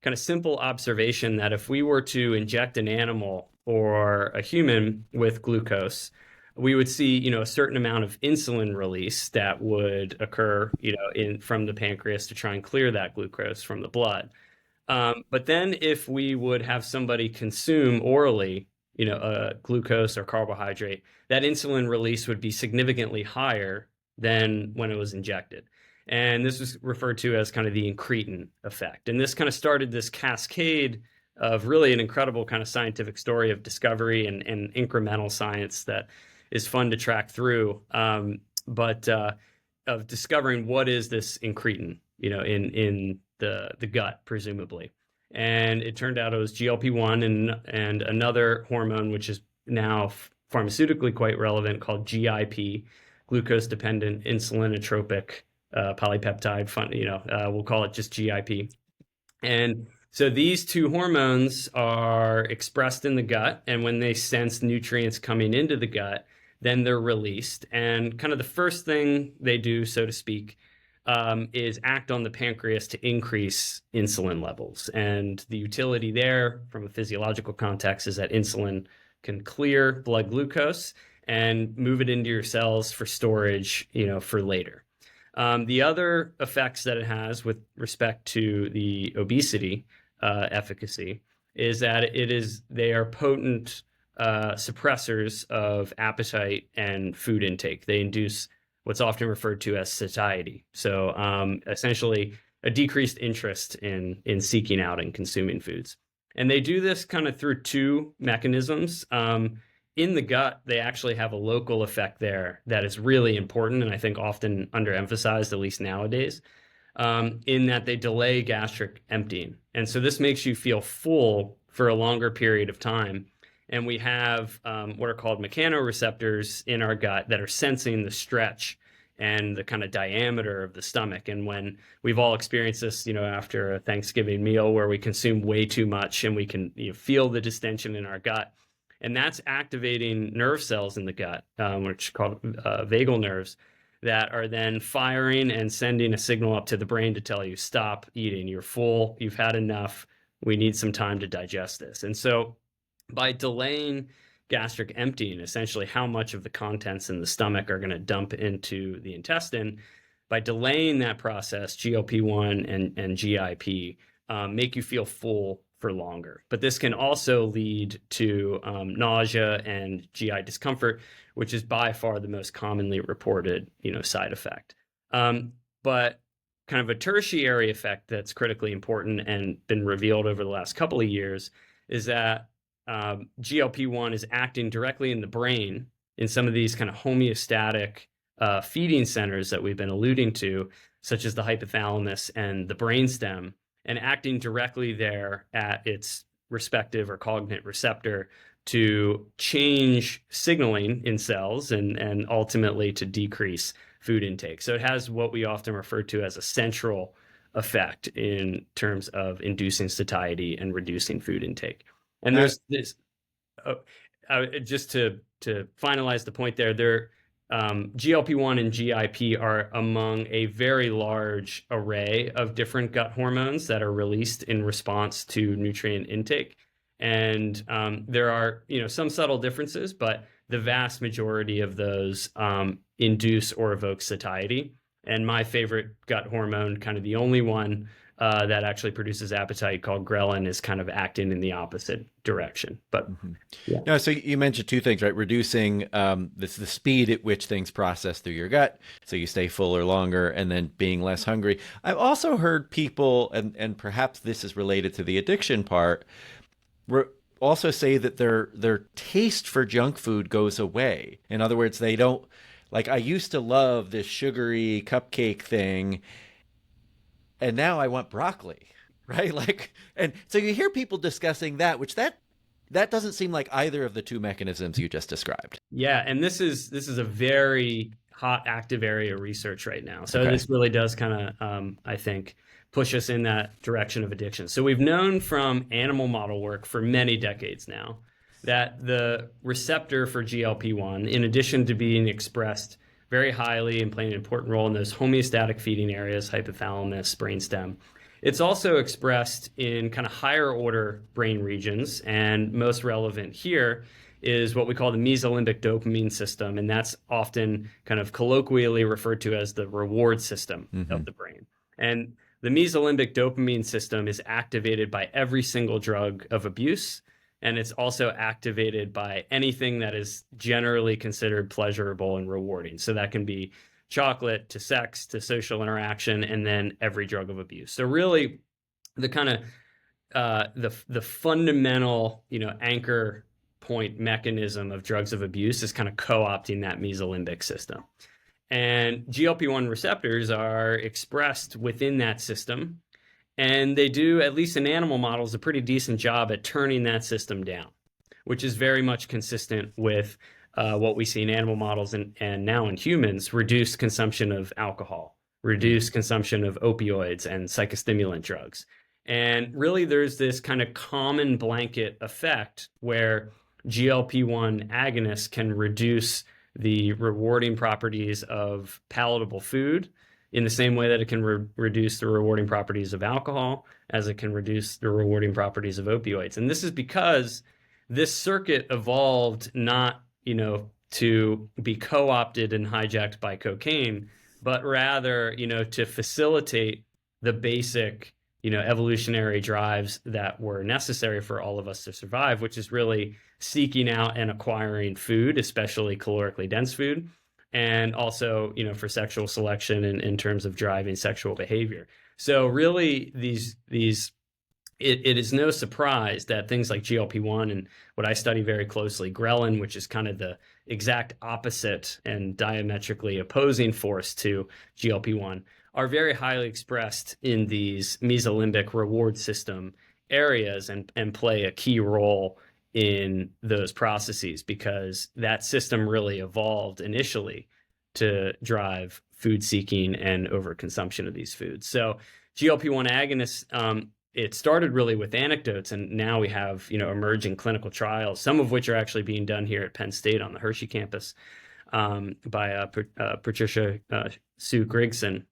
S3: kind of simple observation that if we were to inject an animal or a human with glucose, we would see, a certain amount of insulin release that would occur, from the pancreas to try and clear that glucose from the blood. But then if we would have somebody consume orally, glucose or carbohydrate, that insulin release would be significantly higher than when it was injected. And this was referred to as kind of the incretin effect. And this kind of started this cascade of really an incredible kind of scientific story of discovery and incremental science that is fun to track through, but of discovering what is this incretin, in the gut, presumably. And it turned out it was GLP-1 and another hormone, which is now pharmaceutically quite relevant, called GIP, glucose-dependent insulinotropic polypeptide. We'll call it just GIP. And so these two hormones are expressed in the gut, and when they sense nutrients coming into the gut, then they're released. And kind of the first thing they do, so to speak, is act on the pancreas to increase insulin levels. And the utility there, from a physiological context, is that insulin can clear blood glucose and move it into your cells for storage, for later. The other effects that it has with respect to the obesity efficacy is that they are potent suppressors of appetite and food intake. They induce what's often referred to as satiety. So essentially a decreased interest in seeking out and consuming foods. And they do this kind of through two mechanisms. In the gut, they actually have a local effect there that is really important and I think often underemphasized, at least nowadays, in that they delay gastric emptying. And so this makes you feel full for a longer period of time. And we have what are called mechanoreceptors in our gut that are sensing the stretch and the kind of diameter of the stomach. And when we've all experienced this, after a Thanksgiving meal where we consume way too much and we can feel the distension in our gut, and that's activating nerve cells in the gut, which are called vagal nerves, that are then firing and sending a signal up to the brain to tell you, stop eating, you're full, you've had enough, we need some time to digest this. And so by delaying gastric emptying, essentially how much of the contents in the stomach are going to dump into the intestine, by delaying that process, GLP-1 and GIP make you feel full for longer. But this can also lead to nausea and GI discomfort, which is by far the most commonly reported, side effect. But kind of a tertiary effect that's critically important and been revealed over the last couple of years is that GLP-1 is acting directly in the brain in some of these kind of homeostatic feeding centers that we've been alluding to, such as the hypothalamus and the brainstem, and acting directly there at its respective or cognate receptor to change signaling in cells and ultimately to decrease food intake. So it has what we often refer to as a central effect in terms of inducing satiety and reducing food intake. And there's this, just to finalize the point there, GLP-1 and GIP are among a very large array of different gut hormones that are released in response to nutrient intake. And there are, some subtle differences, but the vast majority of those induce or evoke satiety. And my favorite gut hormone, kind of the only one that actually produces appetite, called ghrelin, is kind of acting in the opposite direction. But yeah.
S1: No, so you mentioned two things, right? Reducing the speed at which things process through your gut, so you stay fuller longer, and then being less hungry. I've also heard people, and perhaps this is related to the addiction part, also say that their taste for junk food goes away. In other words, they don't, like, I used to love this sugary cupcake thing, and now I want broccoli, right? Like, and so you hear people discussing that, which that doesn't seem like either of the two mechanisms you just described.
S3: Yeah, and this is a very hot, active area of research right now. So This really does kind of, I think, push us in that direction of addiction. So we've known from animal model work for many decades now that the receptor for GLP-1, in addition to being expressed very highly and playing an important role in those homeostatic feeding areas, hypothalamus, brainstem, it's also expressed in kind of higher order brain regions. And most relevant here is what we call the mesolimbic dopamine system. And that's often kind of colloquially referred to as the reward system of the brain. And the mesolimbic dopamine system is activated by every single drug of abuse. And it's also activated by anything that is generally considered pleasurable and rewarding. So that can be chocolate to sex to social interaction, and then every drug of abuse. So really, the kind of the fundamental anchor point mechanism of drugs of abuse is kind of co-opting that mesolimbic system. And GLP-1 receptors are expressed within that system. And they do, at least in animal models, a pretty decent job at turning that system down, which is very much consistent with what we see in animal models and now in humans: reduced consumption of alcohol, reduced consumption of opioids and psychostimulant drugs. And really, there's this kind of common blanket effect where GLP-1 agonists can reduce the rewarding properties of palatable food in the same way that it can reduce the rewarding properties of alcohol, as it can reduce the rewarding properties of opioids. And this is because this circuit evolved not, to be co-opted and hijacked by cocaine, but rather, to facilitate the basic, evolutionary drives that were necessary for all of us to survive, which is really seeking out and acquiring food, especially calorically dense food, and also, for sexual selection and in terms of driving sexual behavior. So really, it is no surprise that things like GLP-1 and what I study very closely, ghrelin, which is kind of the exact opposite and diametrically opposing force to GLP-1, are very highly expressed in these mesolimbic reward system areas and play a key role in those processes, because that system really evolved initially to drive food seeking and overconsumption of these foods. So GLP-1 agonists, it started really with anecdotes, and now we have, emerging clinical trials, some of which are actually being done here at Penn State on the Hershey campus by Patricia Sue Grigson.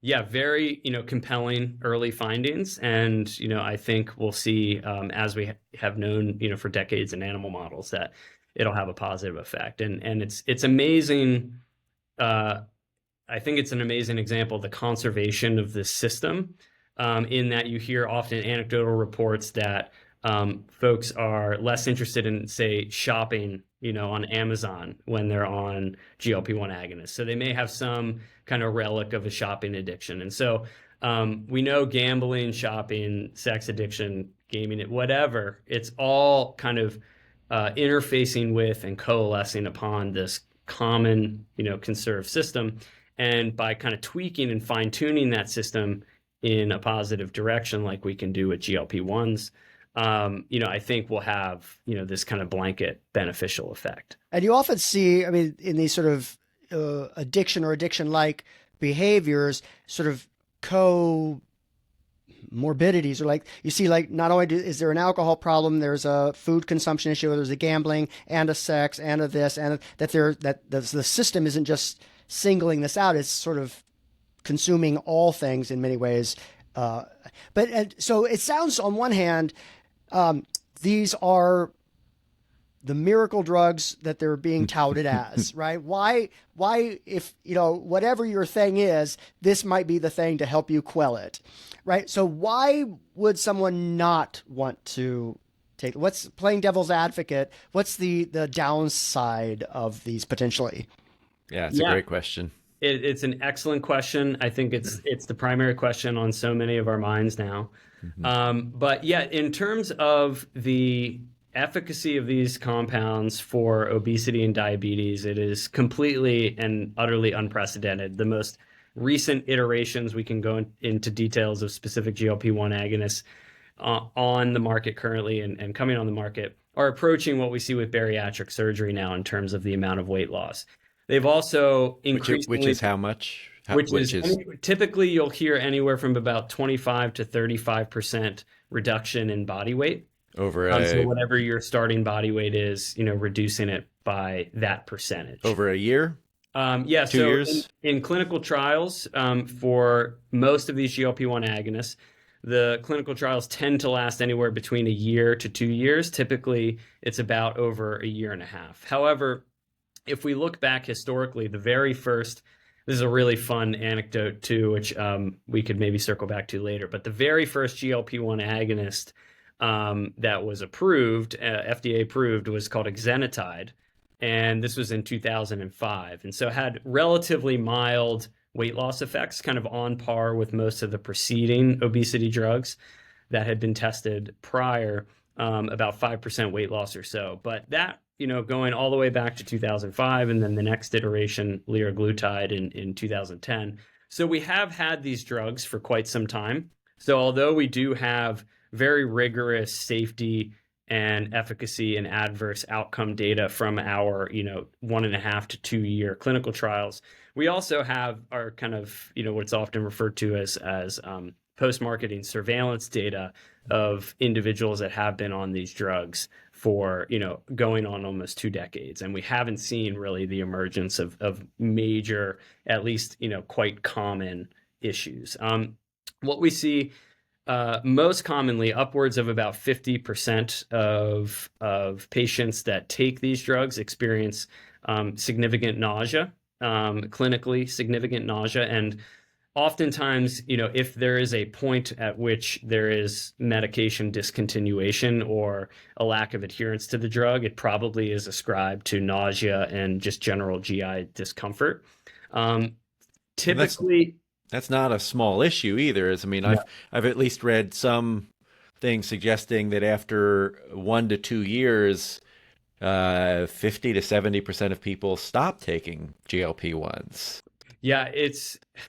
S3: Yeah, very, compelling early findings. And, I think we'll see, as we have known, for decades in animal models, that it'll have a positive effect. And it's amazing. I think it's an amazing example of the conservation of this system, in that you hear often anecdotal reports that folks are less interested in, say, shopping, on Amazon when they're on GLP-1 agonists. So they may have some kind of relic of a shopping addiction. And so we know gambling, shopping, sex addiction, gaming, whatever, it's all kind of interfacing with and coalescing upon this common, conserved system. And by kind of tweaking and fine tuning that system in a positive direction, like we can do with GLP-1s, I think we'll have, this kind of blanket beneficial effect.
S2: And you often see, in these sort of addiction or addiction-like behaviors, sort of comorbidities, or like you see, like not only is there an alcohol problem, there's a food consumption issue, there's a gambling and a sex and a this, and that the system isn't just singling this out; it's sort of consuming all things in many ways. So it sounds, on one hand, these are the miracle drugs that they're being touted as, right? Why, if, whatever your thing is, this might be the thing to help you quell it, right? So why would someone not want to take, what's, playing devil's advocate, what's the downside of these potentially?
S1: Yeah, it's a great question.
S3: It's an excellent question. I think it's the primary question on so many of our minds now. But yeah, in terms of the efficacy of these compounds for obesity and diabetes, it is completely and utterly unprecedented. The most recent iterations, we can go into details of specific GLP-1 agonists on the market currently and coming on the market, are approaching what we see with bariatric surgery now in terms of the amount of weight loss. They've also increasingly,
S1: which is how much?
S3: Which is typically you'll hear anywhere from about 25 to 35% reduction in body weight.
S1: Over
S3: so whatever your starting body weight is, reducing it by that percentage.
S1: Over a year?
S3: Yeah.
S1: 2 years?
S3: In clinical trials, for most of these GLP-1 agonists, the clinical trials tend to last anywhere between a year to 2 years. Typically, it's about over a year and a half. However, if we look back historically, the very first, this is a really fun anecdote too, which we could maybe circle back to later, but the very first GLP-1 agonist that was approved, FDA approved, was called exenatide. And this was in 2005. And so had relatively mild weight loss effects, kind of on par with most of the preceding obesity drugs that had been tested prior, about 5% weight loss or so. But that, going all the way back to 2005, and then the next iteration, liraglutide, in 2010. So we have had these drugs for quite some time. So although we do have very rigorous safety and efficacy and adverse outcome data from our, 1.5 to 2 year clinical trials, we also have our kind of, what's often referred to as post-marketing surveillance data of individuals that have been on these drugs for, going on almost 2 decades. And we haven't seen really the emergence of major, at least, quite common issues. What we see most commonly, upwards of about 50% of patients that take these drugs experience significant nausea, clinically significant nausea. And oftentimes, if there is a point at which there is medication discontinuation or a lack of adherence to the drug, it probably is ascribed to nausea and just general GI discomfort. Um,
S1: And
S3: typically,
S1: that's not a small issue either. As I mean,
S3: no.
S1: I've at least read some things suggesting that after 1 to 2 years, 50 to 70% of people stop taking GLP-1s.
S3: Yeah,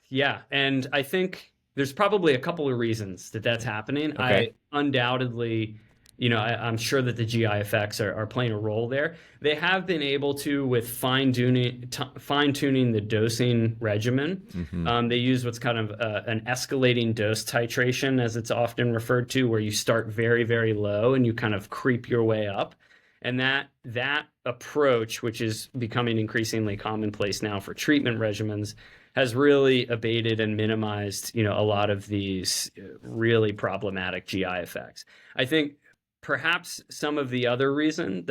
S3: yeah, and I think there's probably a couple of reasons that that's happening.
S1: Okay.
S3: I undoubtedly, I'm sure that the GI effects are playing a role there. They have been able to, with fine tuning the dosing regimen.
S1: Hmm.
S3: They use what's kind of an escalating dose titration, as it's often referred to, where you start very, very low and you kind of creep your way up. And that approach, which is becoming increasingly commonplace now for treatment regimens, has really abated and minimized, a lot of these really problematic GI effects. I think perhaps some of the other reasons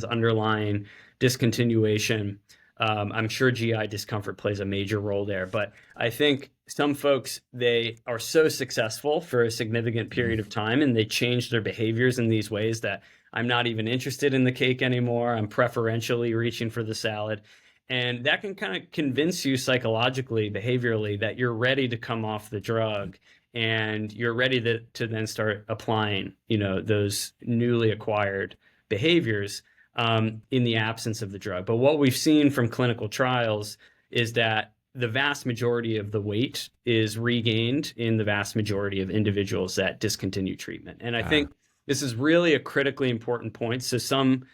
S3: underlying discontinuation, I'm sure GI discomfort plays a major role there, but I think some folks, they are so successful for a significant period of time and they change their behaviors in these ways that I'm not even interested in the cake anymore. I'm preferentially reaching for the salad. And that can kind of convince you psychologically, behaviorally, that you're ready to come off the drug and you're ready to then start applying, those newly acquired behaviors in the absence of the drug. But what we've seen from clinical trials is that the vast majority of the weight is regained in the vast majority of individuals that discontinue treatment. And I think this is really a critically important point. So some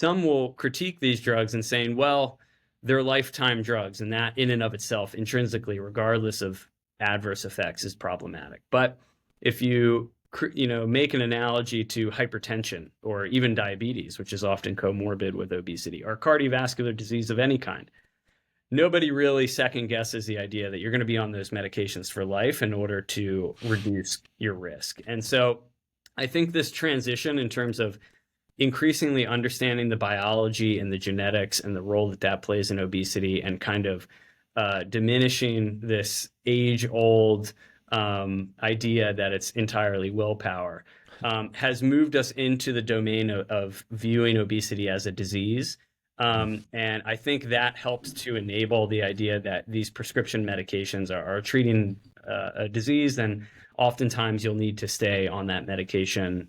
S3: will critique these drugs and saying, well, they're lifetime drugs, and that in and of itself, intrinsically, regardless of adverse effects, is problematic. But if you make an analogy to hypertension or even diabetes, which is often comorbid with obesity, or cardiovascular disease of any kind, nobody really second guesses the idea that you're going to be on those medications for life in order to reduce your risk. And so I think this transition in terms of increasingly understanding the biology and the genetics and the role that plays in obesity, and kind of diminishing this age-old idea that it's entirely willpower, has moved us into the domain of viewing obesity as a disease. And I think that helps to enable the idea that these prescription medications are treating a disease, and oftentimes you'll need to stay on that medication,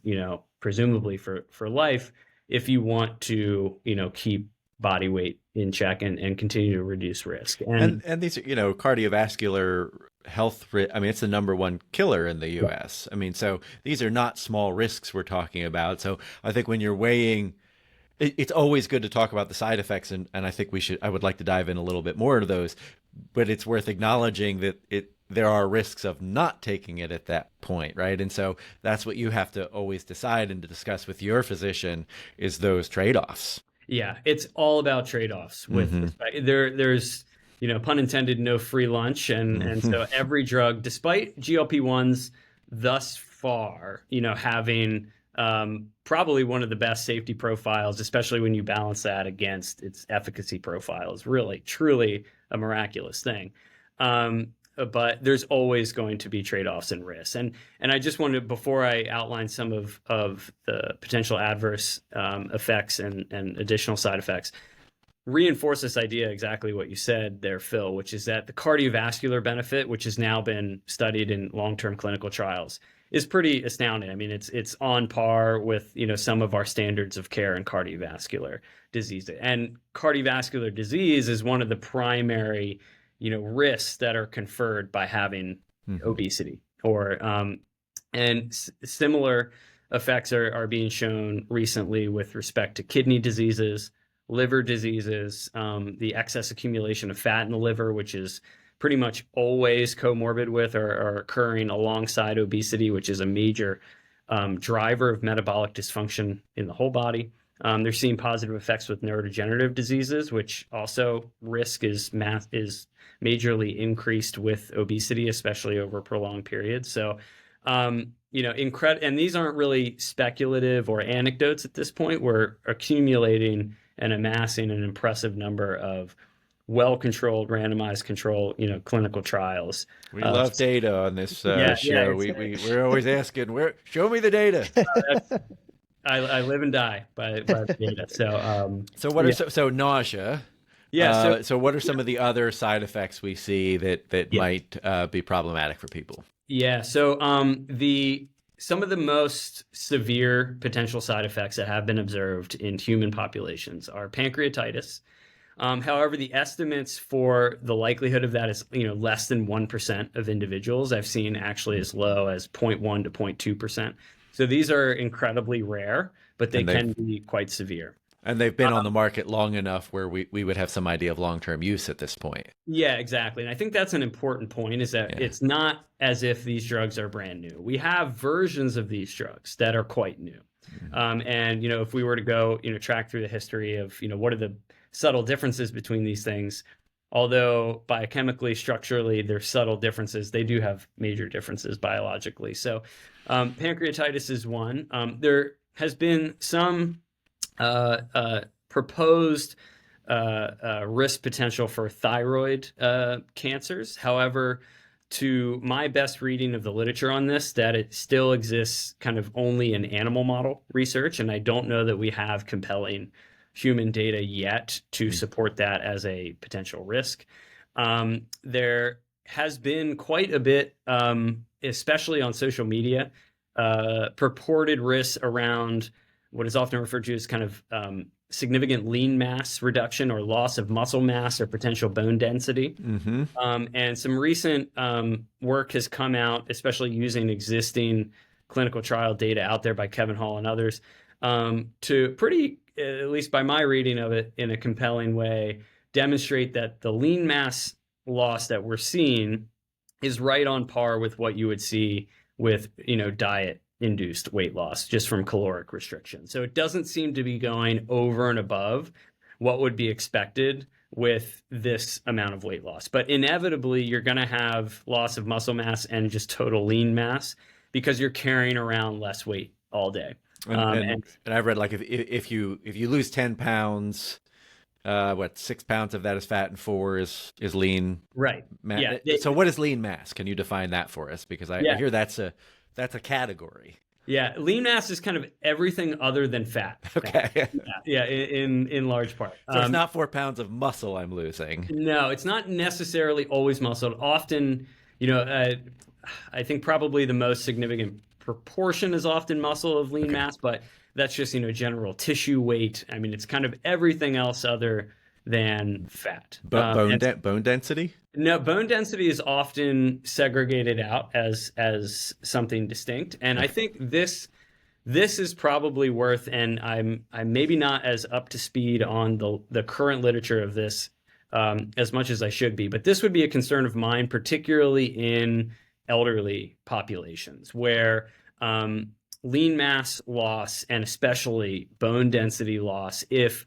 S3: presumably for life, if you want to, keep body weight in check and continue to reduce risk.
S1: And these are, cardiovascular health. I mean, it's the number one killer in the U.S. I mean, so these are not small risks we're talking about. So I think when you're weighing, it's always good to talk about the side effects, and I think I would like to dive in a little bit more to those, but it's worth acknowledging that there are risks of not taking it at that point, right? And so that's what you have to always decide and to discuss with your physician, is those trade-offs.
S3: Yeah, it's all about trade-offs with respect. There's, pun intended, no free lunch. And so every drug, despite GLP-1s thus far, having probably one of the best safety profiles, especially when you balance that against its efficacy profile, is really, truly a miraculous thing. But there's always going to be trade-offs and risks. And I just wanted, before I outline some of the potential adverse effects and additional side effects, reinforce this idea, exactly what you said there, Phil, which is that the cardiovascular benefit, which has now been studied in long-term clinical trials, is pretty astounding. I mean, it's on par with, some of our standards of care in cardiovascular disease. And cardiovascular disease is one of the primary risks that are conferred by having obesity, or similar effects are being shown recently with respect to kidney diseases, liver diseases, the excess accumulation of fat in the liver, which is pretty much always comorbid with or occurring alongside obesity, which is a major driver of metabolic dysfunction in the whole body. They're seeing positive effects with neurodegenerative diseases, which also risk is majorly increased with obesity, especially over prolonged periods. So, and these aren't really speculative or anecdotes at this point. We're accumulating and amassing an impressive number of well-controlled, randomized control, clinical trials.
S1: We love data on this
S3: Yeah,
S1: show. We're always asking, show me the data.
S3: I live and die by the data.
S1: So what are so nausea?
S3: Yeah.
S1: So what are some of the other side effects we see that might be problematic for people?
S3: Yeah. So some of the most severe potential side effects that have been observed in human populations are pancreatitis. However, the estimates for the likelihood of that is, less than 1% of individuals. I've seen actually as low as 0.1 to 0.2%. So these are incredibly rare, but they can be quite severe.
S1: And they've been on the market long enough where we would have some idea of long-term use at this point.
S3: Yeah, exactly. And I think that's an important point, is that it's not as if these drugs are brand new. We have versions of these drugs that are quite new. And, if we were to go, track through the history of, what are the subtle differences between these things, although biochemically, structurally, there's subtle differences, they do have major differences biologically. So pancreatitis is one. There has been some proposed risk potential for thyroid cancers. However, to my best reading of the literature on this, that it still exists kind of only in animal model research, and I don't know that we have compelling human data yet to support that as a potential risk. There has been quite a bit, especially on social media, purported risks around what is often referred to as kind of significant lean mass reduction or loss of muscle mass or potential bone density. And some recent work has come out, especially using existing clinical trial data out there by Kevin Hall and others, to pretty, at least by my reading of it, in a compelling way, demonstrate that the lean mass loss that we're seeing is right on par with what you would see with, diet induced weight loss just from caloric restriction. So it doesn't seem to be going over and above what would be expected with this amount of weight loss. But inevitably, you're going to have loss of muscle mass and just total lean mass because you're carrying around less weight all day.
S1: And I've read, like, if you lose 10 pounds, 6 pounds of that is fat and 4 is lean.
S3: Right.
S1: Yeah. So what is lean mass? Can you define that for us? Because I hear that's a category.
S3: Yeah, lean mass is kind of everything other than fat.
S1: Okay.
S3: Yeah, in large part.
S1: So it's not 4 pounds of muscle I'm losing.
S3: No, it's not necessarily always muscle. Often, I think probably the most significant proportion is often muscle of lean mass, but that's just, general tissue weight. I mean, it's kind of everything else other than fat.
S1: Bone density?
S3: No, bone density is often segregated out as something distinct, and I think this is probably worth. And I'm maybe not as up to speed on the current literature of this as much as I should be, but this would be a concern of mine, particularly in elderly populations where lean mass loss and especially bone density loss, if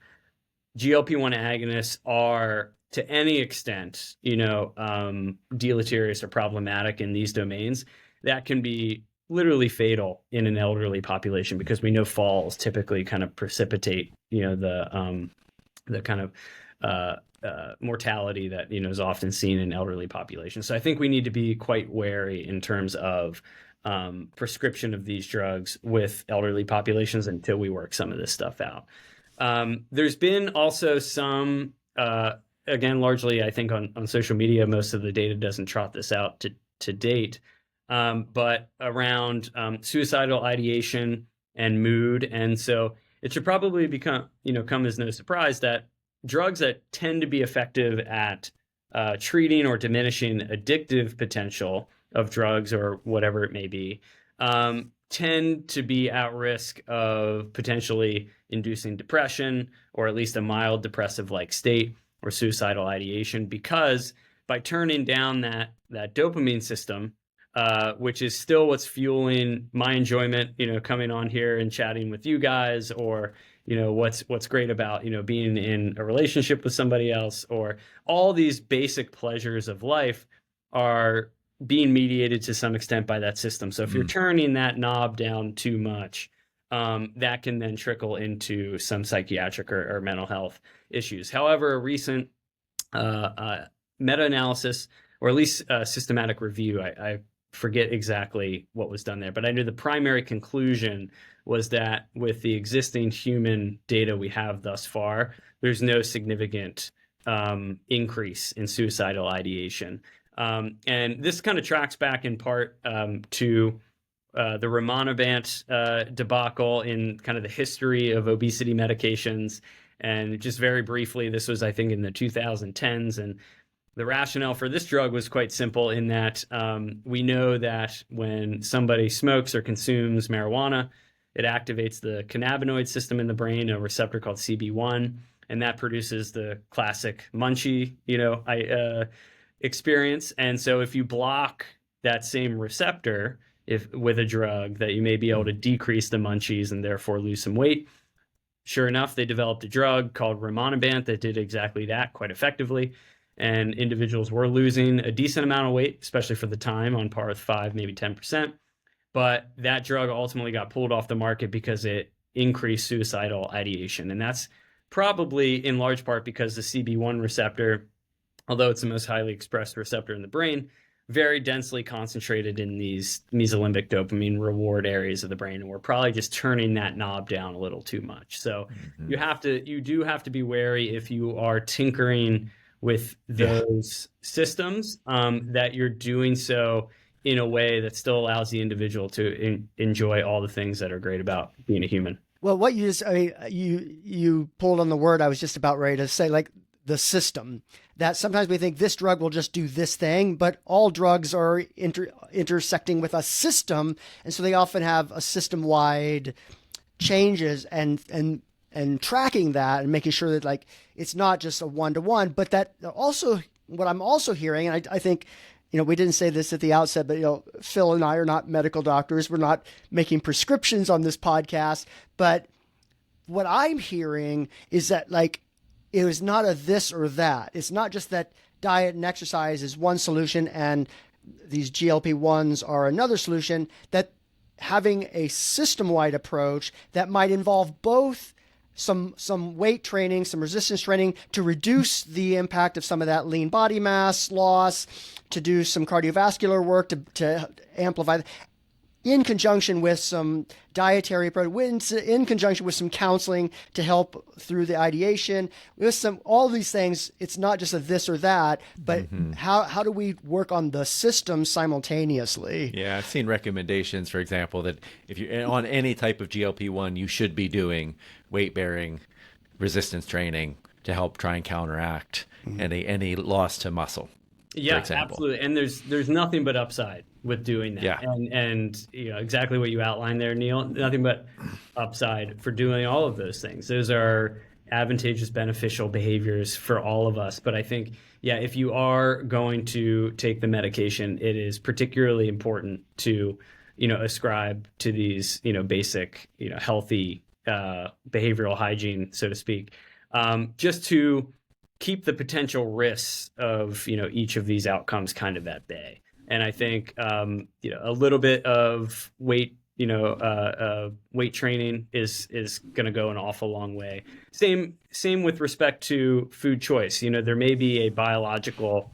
S3: GLP-1 agonists are to any extent, deleterious or problematic in these domains, that can be literally fatal in an elderly population, because we know falls typically kind of precipitate, the kind of mortality that, is often seen in elderly populations. So I think we need to be quite wary in terms of prescription of these drugs with elderly populations until we work some of this stuff out. There's been also some, again, largely, I think on social media, most of the data doesn't trot this out to date, but around suicidal ideation and mood. And so it should probably come as no surprise that drugs that tend to be effective at treating or diminishing addictive potential of drugs or whatever it may be, tend to be at risk of potentially inducing depression, or at least a mild depressive-like state, or suicidal ideation, because by turning down that dopamine system, which is still what's fueling my enjoyment, coming on here and chatting with you guys, or what's great about, being in a relationship with somebody else, or all these basic pleasures of life are being mediated to some extent by that system. So if you're turning that knob down too much, that can then trickle into some psychiatric or mental health issues. However, a recent meta-analysis, or at least a systematic review, I forget exactly what was done there, but I knew the primary conclusion was that with the existing human data we have thus far, there's no significant increase in suicidal ideation. And this kind of tracks back in part to the rimonabant debacle in kind of the history of obesity medications. And just very briefly, this was, I think, in the 2010s. And the rationale for this drug was quite simple in that we know that when somebody smokes or consumes marijuana, it activates the cannabinoid system in the brain, a receptor called CB1, and that produces the classic munchie, experience. And so if you block that same receptor with a drug, that you may be able to decrease the munchies and therefore lose some weight. Sure enough, they developed a drug called rimonabant that did exactly that quite effectively. And individuals were losing a decent amount of weight, especially for the time, on par with 5, maybe 10%. But that drug ultimately got pulled off the market because it increased suicidal ideation. And that's probably in large part because the CB1 receptor, although it's the most highly expressed receptor in the brain, very densely concentrated in these mesolimbic dopamine reward areas of the brain. And we're probably just turning that knob down a little too much. So you do have to be wary if you are tinkering with those systems, that you're doing so in a way that still allows the individual to enjoy all the things that are great about being a human.
S2: Well, what you just, you pulled on the word I was just about ready to say, like the system, that sometimes we think this drug will just do this thing, but all drugs are intersecting with a system. And so they often have a system-wide changes and tracking that and making sure that like, it's not just a one-to-one, but that also what I'm also hearing, and I think, we didn't say this at the outset, but, Phil and I are not medical doctors. We're not making prescriptions on this podcast. But what I'm hearing is that, like, it was not a this or that. It's not just that diet and exercise is one solution and these GLP-1s are another solution, that having a system-wide approach that might involve both some weight training, some resistance training to reduce the impact of some of that lean body mass loss, to do some cardiovascular work to amplify, in conjunction with some dietary approach, in conjunction with some counseling to help through the ideation, with all these things. It's not just a this or that, but how do we work on the system simultaneously?
S1: Yeah, I've seen recommendations, for example, that if you're on any type of GLP-1, you should be doing weight-bearing resistance training to help try and counteract any loss to muscle.
S3: Yeah, absolutely. And there's nothing but upside with doing that.
S1: Yeah.
S3: And exactly what you outlined there, Neil, nothing but upside for doing all of those things. Those are advantageous, beneficial behaviors for all of us. But I think, if you are going to take the medication, it is particularly important to, ascribe to these, basic, healthy behavioral hygiene, so to speak, just to keep the potential risks of, each of these outcomes kind of at bay. And I think, a little bit of weight training is going to go an awful long way. Same with respect to food choice. There may be a biological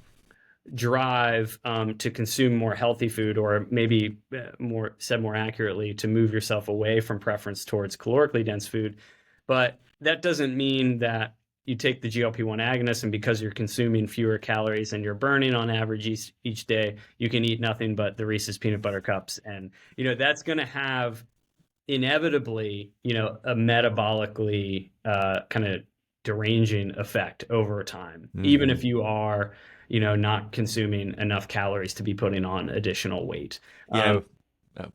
S3: drive to consume more healthy food, or maybe more accurately, to move yourself away from preference towards calorically dense food. But that doesn't mean that you take the GLP-1 agonist, and because you're consuming fewer calories and you're burning on average each day, you can eat nothing but the Reese's peanut butter cups. And, that's going to have inevitably, a metabolically kind of deranging effect over time, even if you are, not consuming enough calories to be putting on additional weight.
S1: Go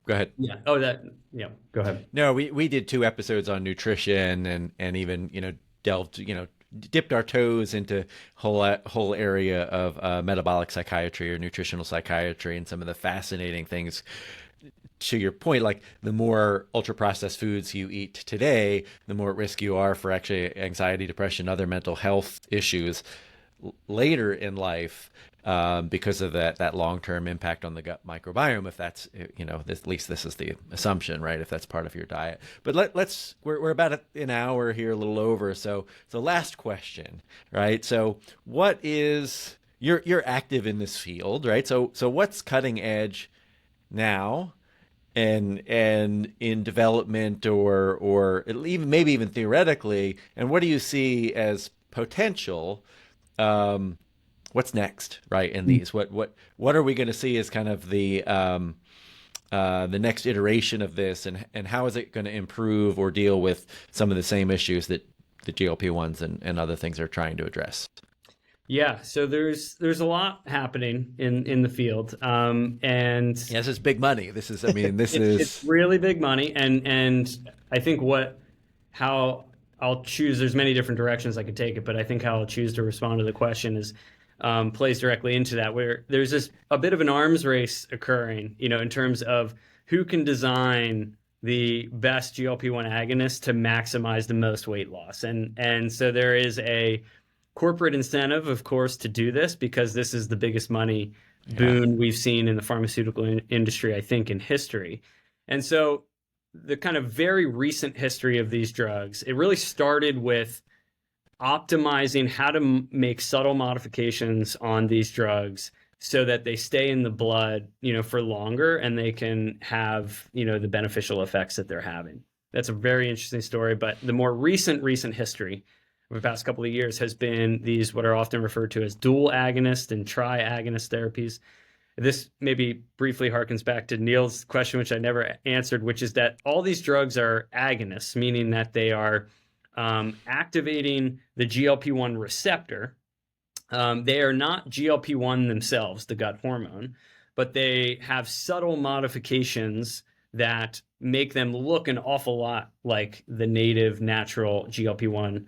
S1: ahead.
S3: Yeah. Go ahead.
S1: No, we did 2 episodes on nutrition and even, delved, dipped our toes into whole area of metabolic psychiatry or nutritional psychiatry, and some of the fascinating things to your point, like the more ultra processed foods you eat today, the more at risk you are for actually anxiety, depression, other mental health issues later in life, because of that long-term impact on the gut microbiome. If that's, at least this is the assumption, right? If that's part of your diet. But we're about an hour here, a little over. So last question, right? So what is, you're active in this field, right? So what's cutting edge now and in development, or even maybe even theoretically, and what do you see as potential? What's next, right? In these, what are we going to see as kind of the next iteration of this, and how is it going to improve or deal with some of the same issues that the GLP-1s and other things are trying to address?
S3: Yeah, so there's a lot happening in the field, and
S1: yeah, this is big money. This is, I mean,
S3: it's really big money, and I think how I'll choose. There's many different directions I could take it, but I think how I'll choose to respond to the question is plays directly into that, where there's a bit of an arms race occurring, in terms of who can design the best GLP-1 agonist to maximize the most weight loss, and so there is a corporate incentive, of course, to do this, because this is the biggest money boon we've seen in the pharmaceutical industry, I think, in history. And so the kind of very recent history of these drugs, it really started with optimizing how to make subtle modifications on these drugs so that they stay in the blood, for longer, and they can have, the beneficial effects that they're having. That's a very interesting story. But the more recent history over the past couple of years has been these, what are often referred to as dual agonist and tri-agonist therapies. This maybe briefly harkens back to Neil's question, which I never answered, which is that all these drugs are agonists, meaning that they are activating the GLP-1 receptor. They are not GLP-1 themselves, the gut hormone, but they have subtle modifications that make them look an awful lot like the native natural GLP-1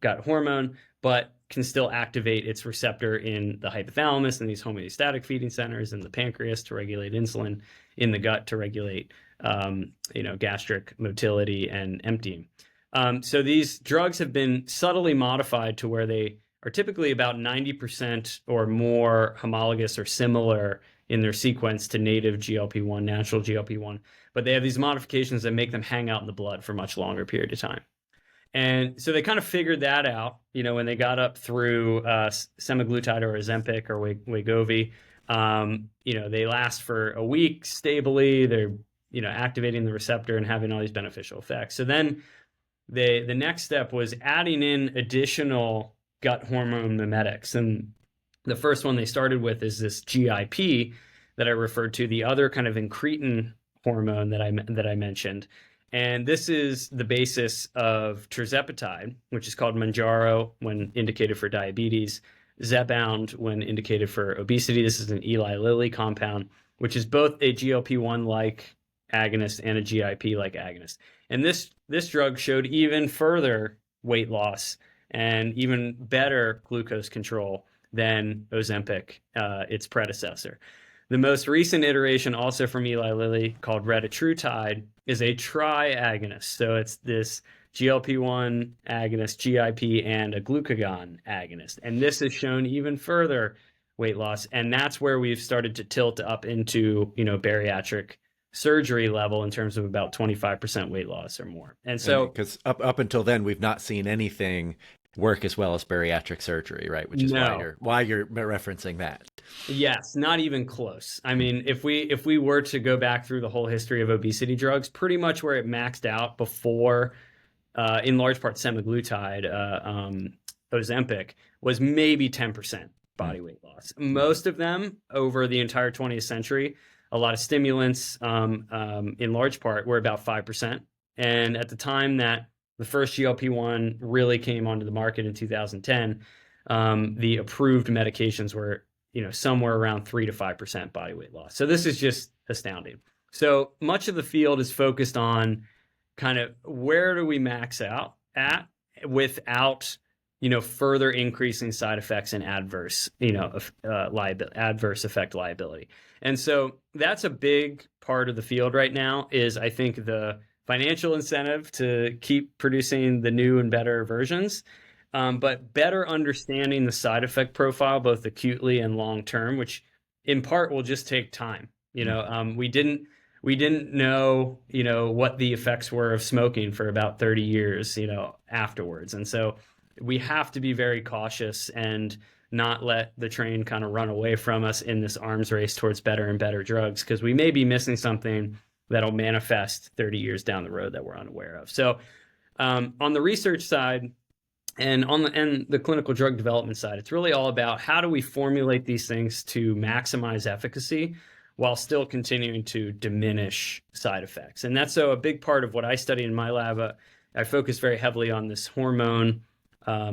S3: gut hormone, but can still activate its receptor in the hypothalamus and these homeostatic feeding centers in the pancreas to regulate insulin, in the gut to regulate gastric motility and emptying. So these drugs have been subtly modified to where they are typically about 90% or more homologous or similar in their sequence to native GLP-1, natural GLP-1, but they have these modifications that make them hang out in the blood for a much longer period of time. And so they kind of figured that out, when they got up through semaglutide or Ozempic or Wegovy. They last for a week stably. They're, activating the receptor and having all these beneficial effects. So then the next step was adding in additional gut hormone mimetics. And the first one they started with is this GIP that I referred to, the other kind of incretin hormone that I mentioned. And this is the basis of tirzepatide, which is called Mounjaro when indicated for diabetes, Zepbound when indicated for obesity. This is an Eli Lilly compound, which is both a GLP-1-like agonist and a GIP-like agonist. And this drug showed even further weight loss and even better glucose control than Ozempic, its predecessor. The most recent iteration, also from Eli Lilly, called retatrutide, is a tri-agonist. So it's this GLP-1 agonist, GIP, and a glucagon agonist. And this has shown even further weight loss. And that's where we've started to tilt up into, bariatric surgery level in terms of about 25% weight loss or more. And so,
S1: because up until then, we've not seen anything work as well as bariatric surgery, right? Which is why you're referencing that.
S3: Yes, not even close. I mean, if we were to go back through the whole history of obesity drugs, pretty much where it maxed out before, in large part semaglutide, Ozempic, was maybe 10% body weight loss. Most of them over the entire 20th century, a lot of stimulants, in large part, were about 5%. And at the time that the first GLP-1 really came onto the market in 2010, the approved medications were, somewhere around 3 to 5% body weight loss. So this is just astounding. So much of the field is focused on kind of where do we max out at without further increasing side effects and adverse, adverse effect liability. And so that's a big part of the field right now is I think the financial incentive to keep producing the new and better versions, but better understanding the side effect profile, both acutely and long term, which in part will just take time. We didn't know, what the effects were of smoking for about 30 years, afterwards. And so we have to be very cautious and not let the train kind of run away from us in this arms race towards better and better drugs, because we may be missing something that'll manifest 30 years down the road that we're unaware of. So on the research side and on the clinical drug development side, it's really all about how do we formulate these things to maximize efficacy while still continuing to diminish side effects. And that's a big part of what I study in my lab. I focus very heavily on this hormone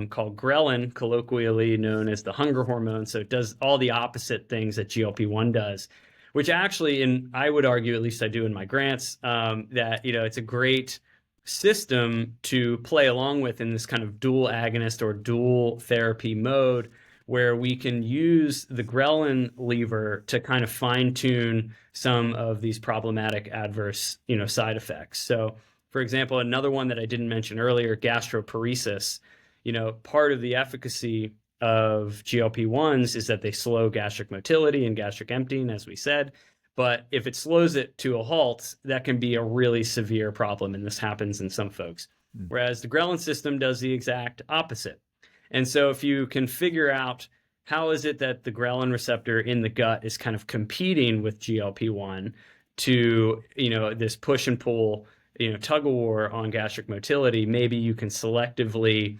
S3: called ghrelin, colloquially known as the hunger hormone. So it does all the opposite things that GLP-1 does, which actually, and I would argue, at least I do in my grants, that it's a great system to play along with in this kind of dual agonist or dual therapy mode, where we can use the ghrelin lever to kind of fine tune some of these problematic adverse, side effects. So, for example, another one that I didn't mention earlier, gastroparesis. Part of the efficacy of GLP-1s is that they slow gastric motility and gastric emptying, as we said. But if it slows it to a halt, that can be a really severe problem, and this happens in some folks. Whereas the ghrelin system does the exact opposite. And so if you can figure out how is it that the ghrelin receptor in the gut is kind of competing with GLP-1 to, this push and pull, tug of war on gastric motility, maybe you can selectively,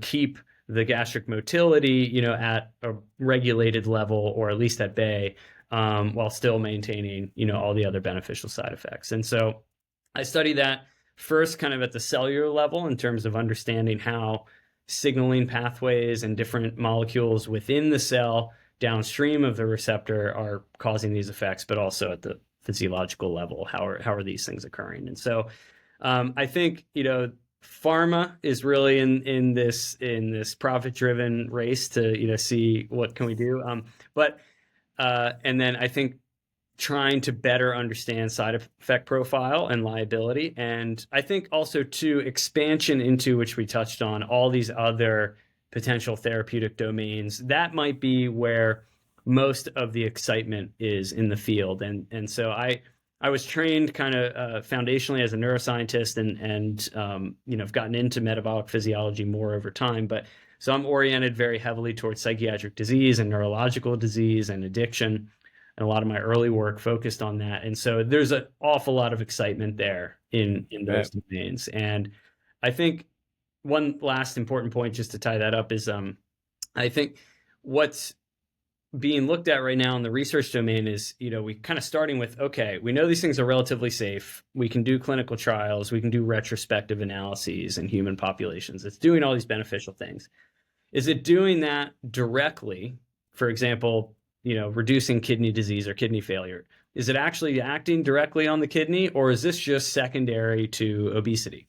S3: keep the gastric motility, at a regulated level or at least at bay, while still maintaining, all the other beneficial side effects. And so I study that first kind of at the cellular level in terms of understanding how signaling pathways and different molecules within the cell downstream of the receptor are causing these effects, but also at the physiological level, how are these things occurring? And so I think, pharma is really in this profit-driven race to, see what can we do. And then I think trying to better understand side effect profile and liability. And I think also too, expansion into, which we touched on, all these other potential therapeutic domains. That might be where most of the excitement is in the field. And so I was trained kind of foundationally as a neuroscientist and I've gotten into metabolic physiology more over time. But so I'm oriented very heavily towards psychiatric disease and neurological disease and addiction. And a lot of my early work focused on that. And so there's an awful lot of excitement there in those domains. And I think one last important point, just to tie that up, is I think what's being looked at right now in the research domain is, we kind of starting with, okay, we know these things are relatively safe. We can do clinical trials. We can do retrospective analyses in human populations. It's doing all these beneficial things. Is it doing that directly? For example, reducing kidney disease or kidney failure. Is it actually acting directly on the kidney, or is this just secondary to obesity?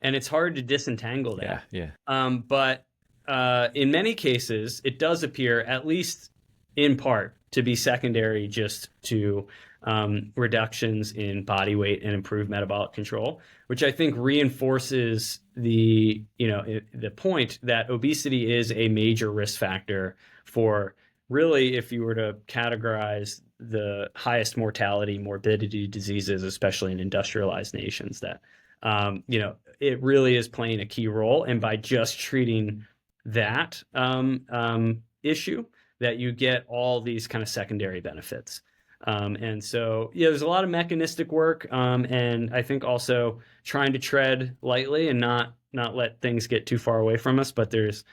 S3: And it's hard to disentangle that.
S1: Yeah.
S3: But in many cases, it does appear, at least in part, to be secondary just to reductions in body weight and improved metabolic control, which I think reinforces the point that obesity is a major risk factor for, really, if you were to categorize the highest mortality, morbidity diseases, especially in industrialized nations, that, it really is playing a key role. And by just treating that issue, that you get all these kind of secondary benefits. And so, there's a lot of mechanistic work, and I think also trying to tread lightly and not let things get too far away from us. But there's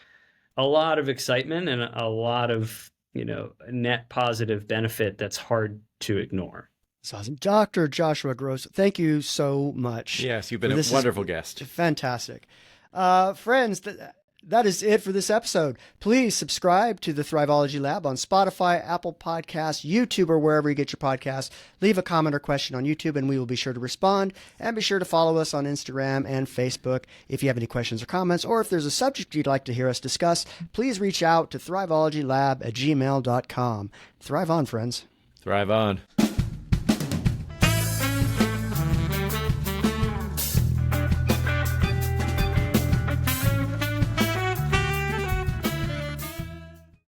S3: a lot of excitement and a lot of net positive benefit that's hard to ignore.
S2: That's awesome. Dr. Joshua Gross, thank you so much.
S1: Yes, you've been a wonderful guest.
S2: Fantastic. Friends, That is it for this episode. Please subscribe to the Thrivology Lab on Spotify, Apple Podcasts, YouTube, or wherever you get your podcasts. Leave a comment or question on YouTube, and we will be sure to respond. And be sure to follow us on Instagram and Facebook. If you have any questions or comments, or if there's a subject you'd like to hear us discuss, please reach out to thrivologylab@gmail.com. Thrive on, friends.
S1: Thrive on.